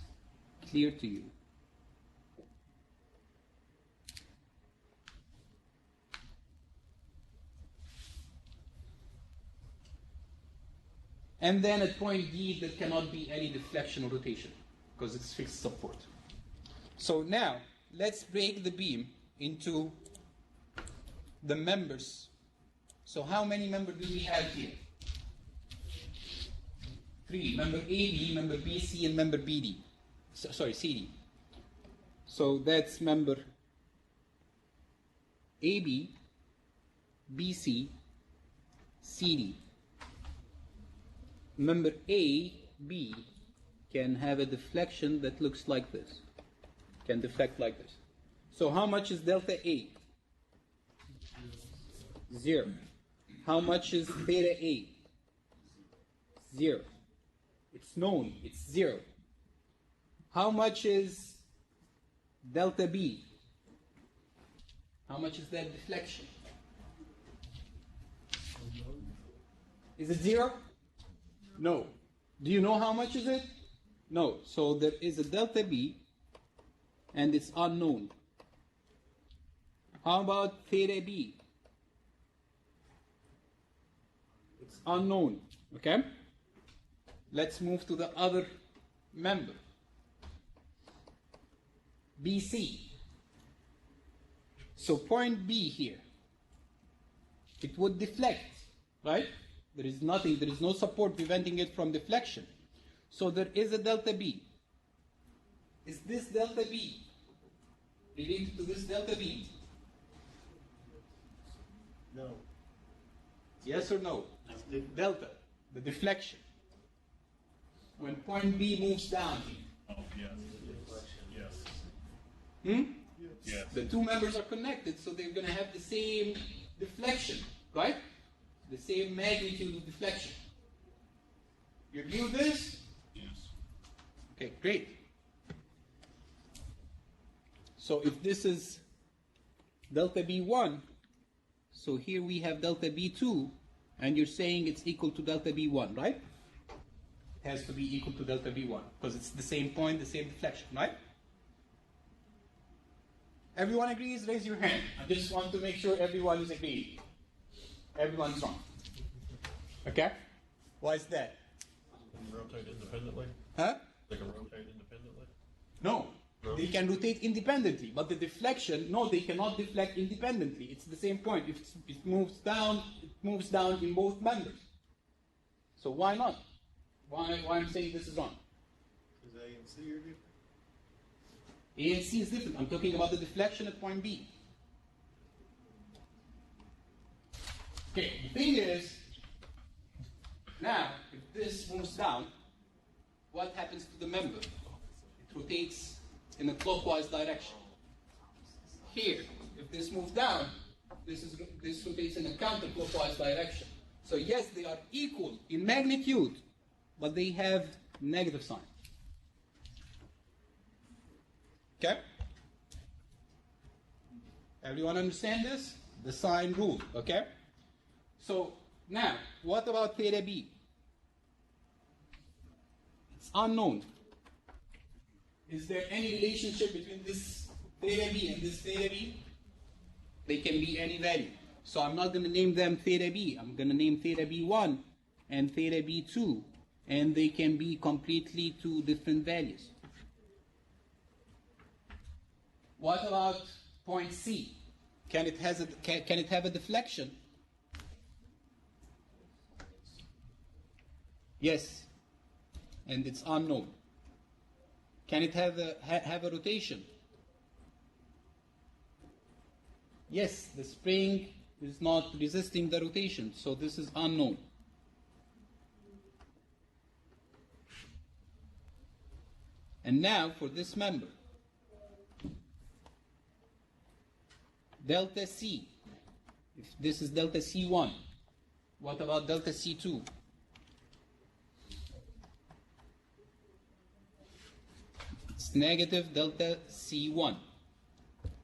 clear to you. And then at point D, there cannot be any deflection or rotation because it's fixed support. So now, let's break the beam into the members. So how many members do we have here? 3. Member AB, member BC, and member BD. Sorry, CD. So that's member AB, BC, CD. Member AB can have a deflection that looks like this. Can deflect like this. So how much is delta A? 0. How much is theta A? 0. It's known, it's 0. How much is delta B? How much is that deflection? Is it 0? No. Do you know how much is it? No. So there is a delta B and it's unknown. How about theta B? It's unknown. Okay? Let's move to the other member. BC. So point B here. It would deflect, right? There is nothing, there is no support preventing it from deflection. So there is a delta B. Is this delta B related to this delta B? No. Yes or no? Delta, the deflection. When point B moves down, Oh, yes. Yes. hmm? Yes. The two members are connected, so they're going to have the same deflection, right? The same magnitude of deflection. You agree with this? Yes. Okay, great. So if this is delta B1, so here we have delta B2, and you're saying it's equal to delta B1, right? It has to be equal to delta B1, because it's the same point, the same deflection, right? Everyone agrees? Raise your hand. I just want to make sure everyone is agreeing. Everyone's wrong. Okay? Why is that? Rotate independently? Huh? They can rotate independently? No. They can rotate independently, but the deflection, no, they cannot deflect independently. It's the same point. If it moves down in both members. So why not? Why I'm saying this is wrong? Is A and C are different? A and C is different. I'm talking about the deflection at point B. Okay, the thing is, now, if this moves down, what happens to the member? It rotates in a clockwise direction. Here, if this moves down, this rotates in a counterclockwise direction. So yes, they are equal in magnitude, but they have negative sign. Okay? Everyone understand this? The sign rule, okay? So now, what about theta B? It's unknown. Is there any relationship between this theta B and this theta B? They can be any value. So I'm not going to name them theta B. I'm going to name theta B1 and theta B2. And they can be completely two different values. What about point C? Can it have a deflection? Yes. And it's unknown. Can it have a rotation? Yes, the spring is not resisting the rotation, so this is unknown. And now for this member, delta C. If this is delta C1, what about delta C2? It's negative delta C1.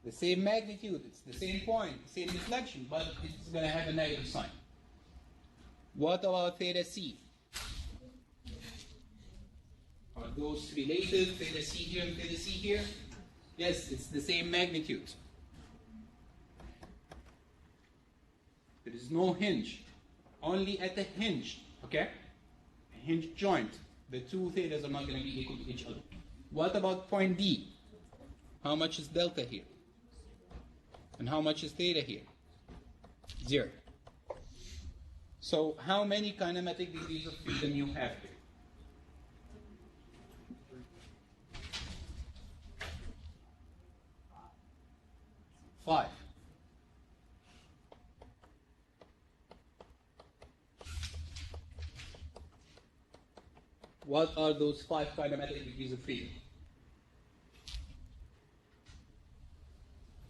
The same magnitude, it's the same point, same deflection, but it's going to have a negative sign. What about theta C? those related, theta c here and theta c here? Yes, it's the same magnitude. There is no hinge, only at the hinge, okay? A hinge joint. The two thetas are not going to be equal to each other. What about point D? How much is delta here? And how much is theta here? 0. So how many kinematic degrees of freedom you have here? Five. What are those 5 kinematic degrees of freedom?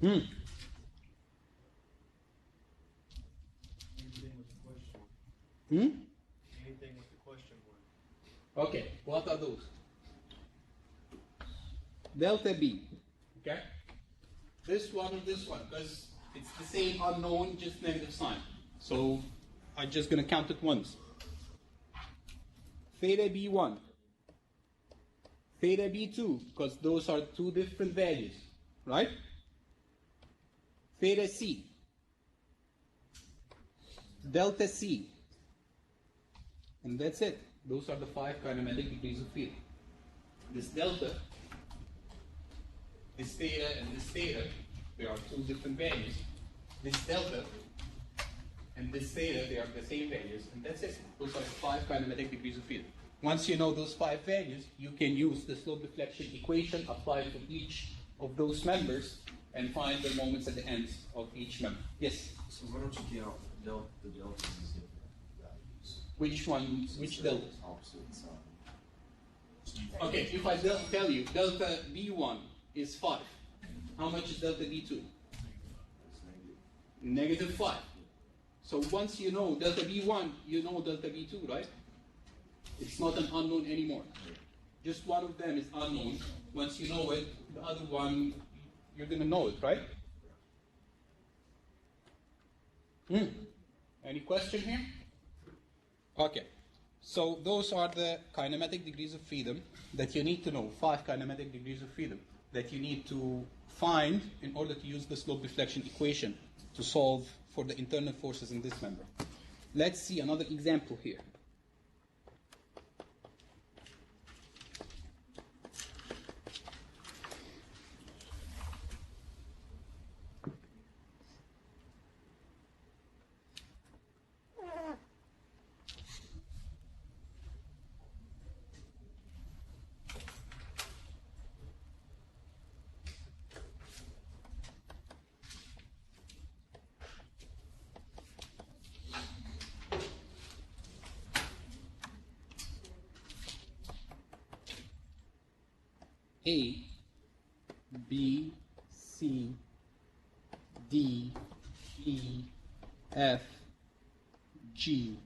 Anything with the question mark. Anything with the question mark. Okay, what are those? Delta B, okay? This one or this one, because it's the same unknown, just negative sign. So I'm just going to count it once. Theta B1, theta B2, because those are two different values, right? Theta C, delta C, and that's it. Those are the 5 kinematic degrees of freedom. This delta, this theta, and this theta, they are two different values. This delta and this theta, they are the same values, and that's it. Those are the 5 kinematic degrees of freedom. Once you know those 5 values, you can use the slope deflection equation applied to each of those members and find the moments at the ends of each member. Yes? So why don't you count the deltas as different values? Which one? Which delta? Opposite side. Okay, if I tell you delta B1 is 5, how much is delta B2? Negative 5. So once you know delta B1, you know delta B2, right? It's not an unknown anymore. Just one of them is unknown. Once you know it, the other one, you're going to know it, right? Any question here? Okay. So those are the kinematic degrees of freedom that you need to know, 5 kinematic degrees of freedom that you need to find in order to use the slope deflection equation to solve for the internal forces in this member. Let's see another example here. A, B, C, D, E, F, G,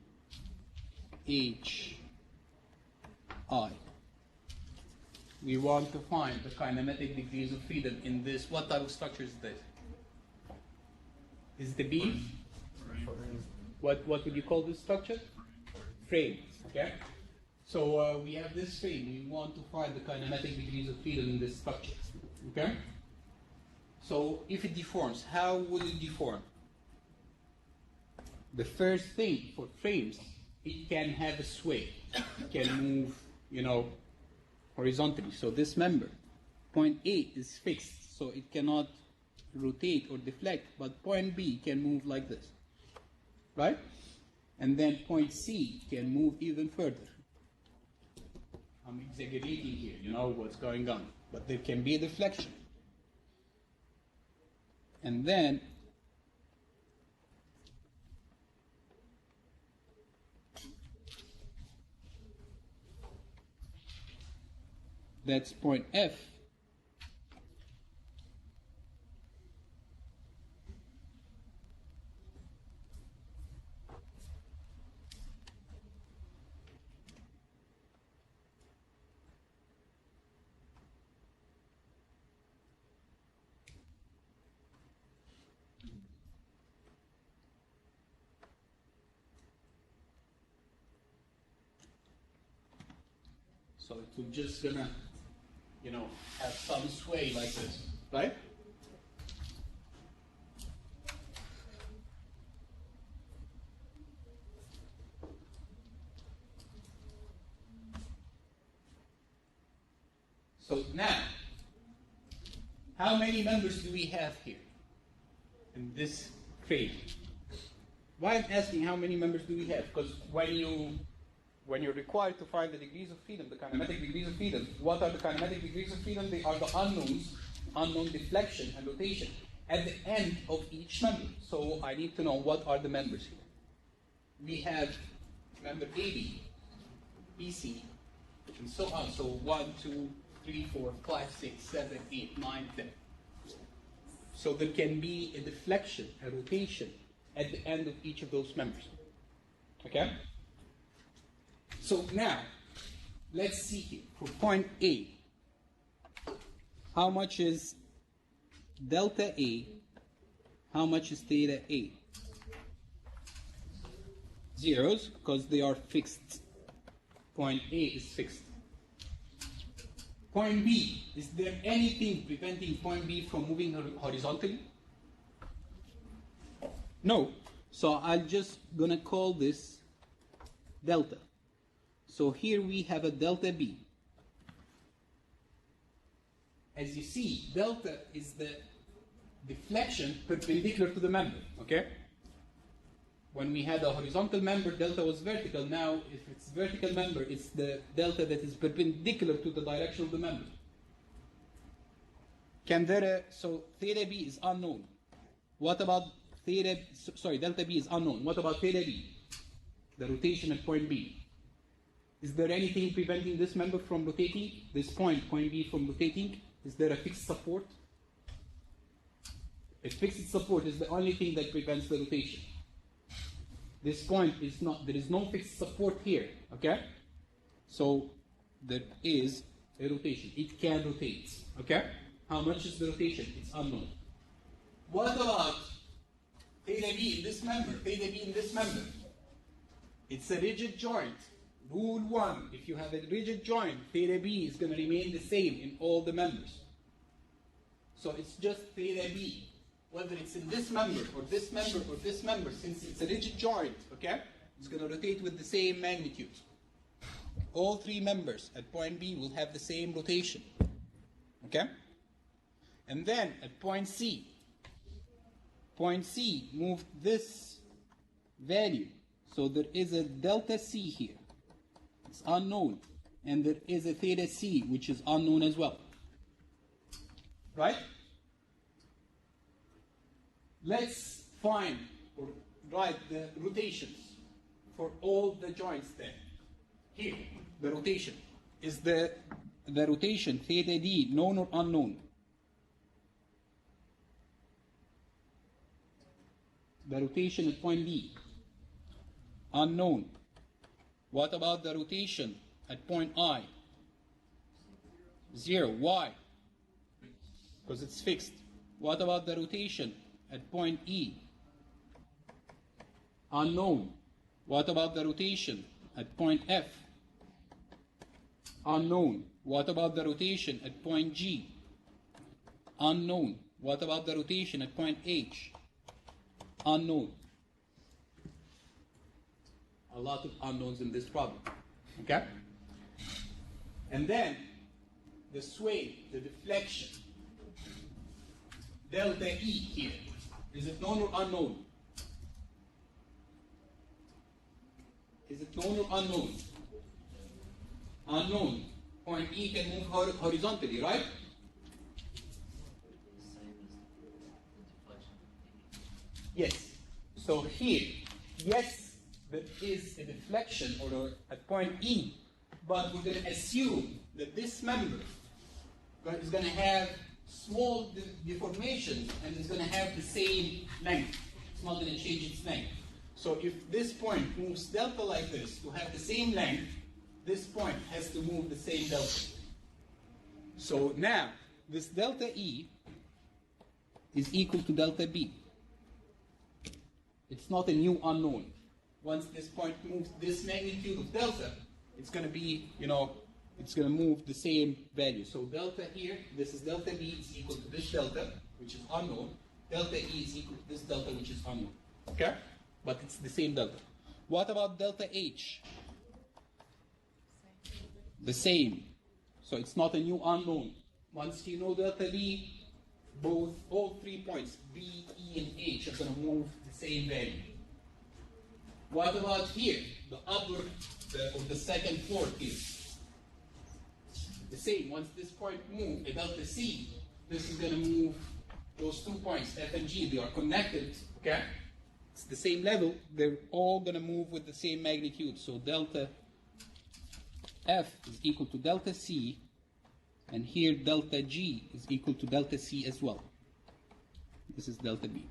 H, I. We want to find the kinematic degrees of freedom in this. What type of structure is this? Is the B? What would you call this structure? Frame. Okay. So we have this frame. We want to find the kinematic degrees of freedom in this structure. Okay. So if it deforms, how will it deform? The first thing for frames, it can have a sway. It can move, horizontally. So this member, point A is fixed, so it cannot rotate or deflect, but point B can move like this, right? And then point C can move even further. I'm exaggerating here, you know what's going on, but there can be a deflection. And then that's point F. So it will just gonna, have some sway like this, right? So now, how many members do we have here in this phase? Why I'm asking how many members do we have? Because when you're required to find the degrees of freedom, the kinematic degrees of freedom, what are the kinematic degrees of freedom? They are the unknowns, unknown deflection and rotation at the end of each member. So I need to know what are the members here. We have member AB, BC, and so on. So 1, 2, 3, 4, 5, 6, 7, 8, 9, 10. So there can be a deflection, a rotation at the end of each of those members. Okay? So now, let's see here. For point A, how much is delta A? How much is theta A? Zeros, because they are fixed. Point A is fixed. Point B, is there anything preventing point B from moving horizontally? No. So I'm just going to call this delta. So here we have a delta B. As you see, delta is the deflection perpendicular to the member, okay? When we had a horizontal member, delta was vertical. Now, if it's vertical member, it's the delta that is perpendicular to the direction of the member. So theta B is unknown. What about delta B is unknown. What about theta B? The rotation at point B. Is there anything preventing this member from rotating? This point B from rotating? Is there a fixed support? A fixed support is the only thing that prevents the rotation. This point is not, there is no fixed support here, okay? So there is a rotation. It can rotate, okay? How much is the rotation? It's unknown. What about theta B in this member? Theta B in this member. It's a rigid joint. Rule 1, if you have a rigid joint, theta B is going to remain the same in all the members. So it's just theta B. Whether it's in this member or this member or this member, since it's a rigid joint, okay, it's going to rotate with the same magnitude. All three members at point B will have the same rotation, okay? And then at point C moved this value. So there is a delta C here. It's unknown. And there is a theta C, which is unknown as well. Right? Let's find or write the rotations for all the joints there. Here, the rotation. Is the rotation theta D known or unknown? The rotation at point B. Unknown. What about the rotation at point I? 0. Why? Because it's fixed. What about the rotation at point E? Unknown. What about the rotation at point F? Unknown. What about the rotation at point G? Unknown. What about the rotation at point H? Unknown. A lot of unknowns in this problem. Okay? And then the sway, the deflection, delta E here. Is it known or unknown? Is it known or unknown? Unknown. Point E can move horizontally, right? Yes. So here, yes, there is a deflection at point E, but we're going to assume that this member is going to have small deformations and it's going to have the same length. It's not going to change its length. So if this point moves delta like this to have the same length, this point has to move the same delta. So now, this delta E is equal to delta B. It's not a new unknown. Once this point moves this magnitude of delta, it's going to be, it's going to move the same value. So delta here, this is delta B is equal to this delta, which is unknown. Delta E is equal to this delta, which is unknown. Okay? But it's the same delta. What about delta H? The same. So it's not a new unknown. Once you know delta B, all 3 points, B, E, and H, are going to move the same value. What about here? The upper of the second floor here. The same. Once this point moves, delta C, this is going to move those 2 points, F and G. They are connected. Okay? It's the same level. They're all going to move with the same magnitude. So delta F is equal to delta C, and here delta G is equal to delta C as well. This is delta B.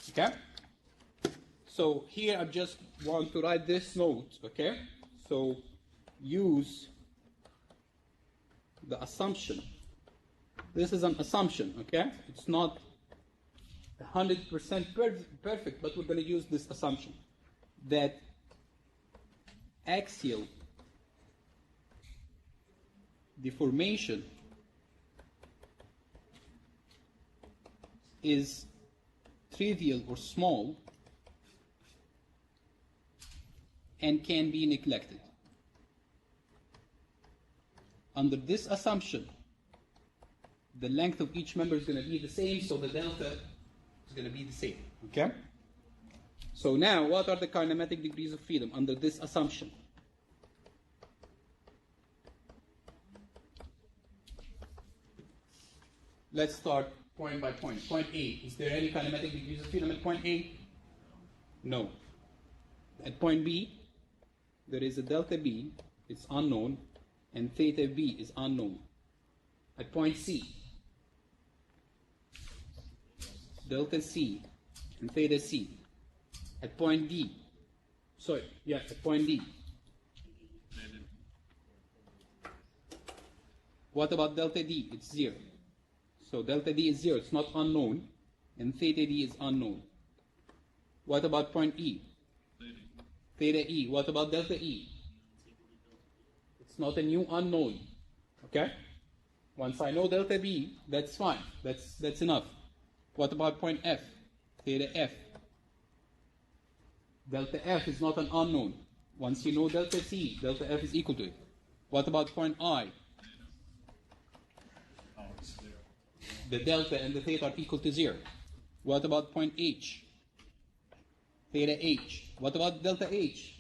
Okay? So here I just want to write this note, okay? So use the assumption. This is an assumption, okay? It's not 100% perfect, but we're going to use this assumption that axial deformation is trivial or small and can be neglected. Under this assumption, the length of each member is going to be the same, so the delta is going to be the same. Okay? So now, what are the kinematic degrees of freedom under this assumption? Let's start point by point. Point A, is there any kinematic degrees of freedom at point A? No. At point B, there is a delta B, it's unknown, and theta B is unknown. At point C, delta C and theta C. At point D, at point D. What about delta D? It's 0. So delta D is 0, it's not unknown, and theta D is unknown. What about point E? Theta E. What about delta E? It's not a new unknown. Okay? Once I know delta B, that's fine. That's enough. What about point F? Theta F. Delta F is not an unknown. Once you know delta C, delta F is equal to it. What about point I? The delta and the theta are equal to 0. What about point H? Theta H. What about delta H?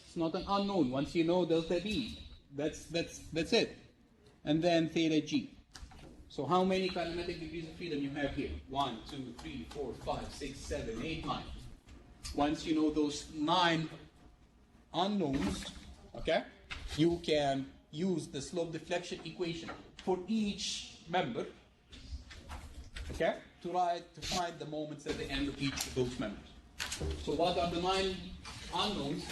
It's not an unknown. Once you know delta B, that's it. And then theta G. So how many kinematic degrees of freedom you have here? 1, 2, 3, 4, 5, 6, 7, 8, 9. Once you know those 9 unknowns, okay, you can use the slope deflection equation for each member, okay, to find the moments at the end of each of those members. So what are the 9 unknowns?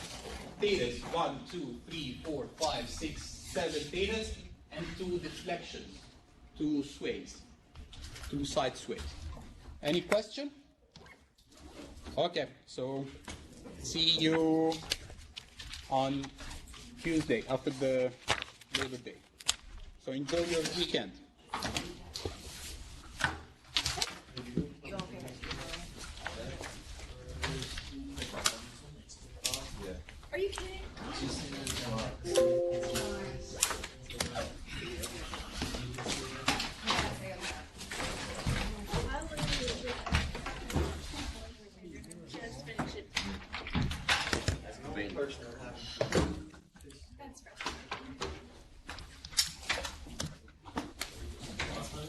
Thetas, 1, 2, 3, 4, 5, 6, 7 thetas, and 2 deflections, 2 sways, 2 side sways. Any question? Okay, so see you on Tuesday after the Labor Day. So enjoy your weekend. Are you kidding?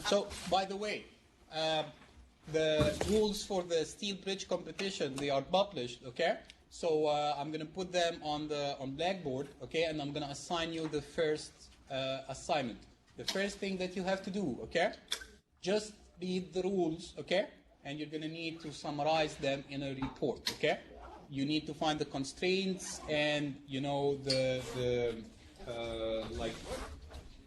So, by the way, the rules for the steel bridge competition, they are published, okay? So I'm going to put them on Blackboard, okay? And I'm going to assign you the first assignment. The first thing that you have to do, okay? Just read the rules, okay? And you're going to need to summarize them in a report, okay? You need to find the constraints and, you know, the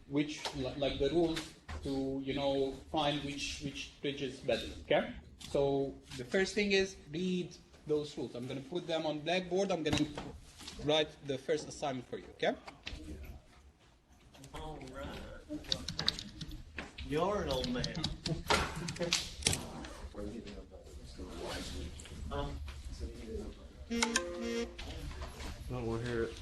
rules to, you know, find which bridge is better, okay? So the first thing is read those rules. I'm going to put them on Blackboard. I'm going to write the first assignment for you, okay? All right. You're an old man. I don't want to hear it.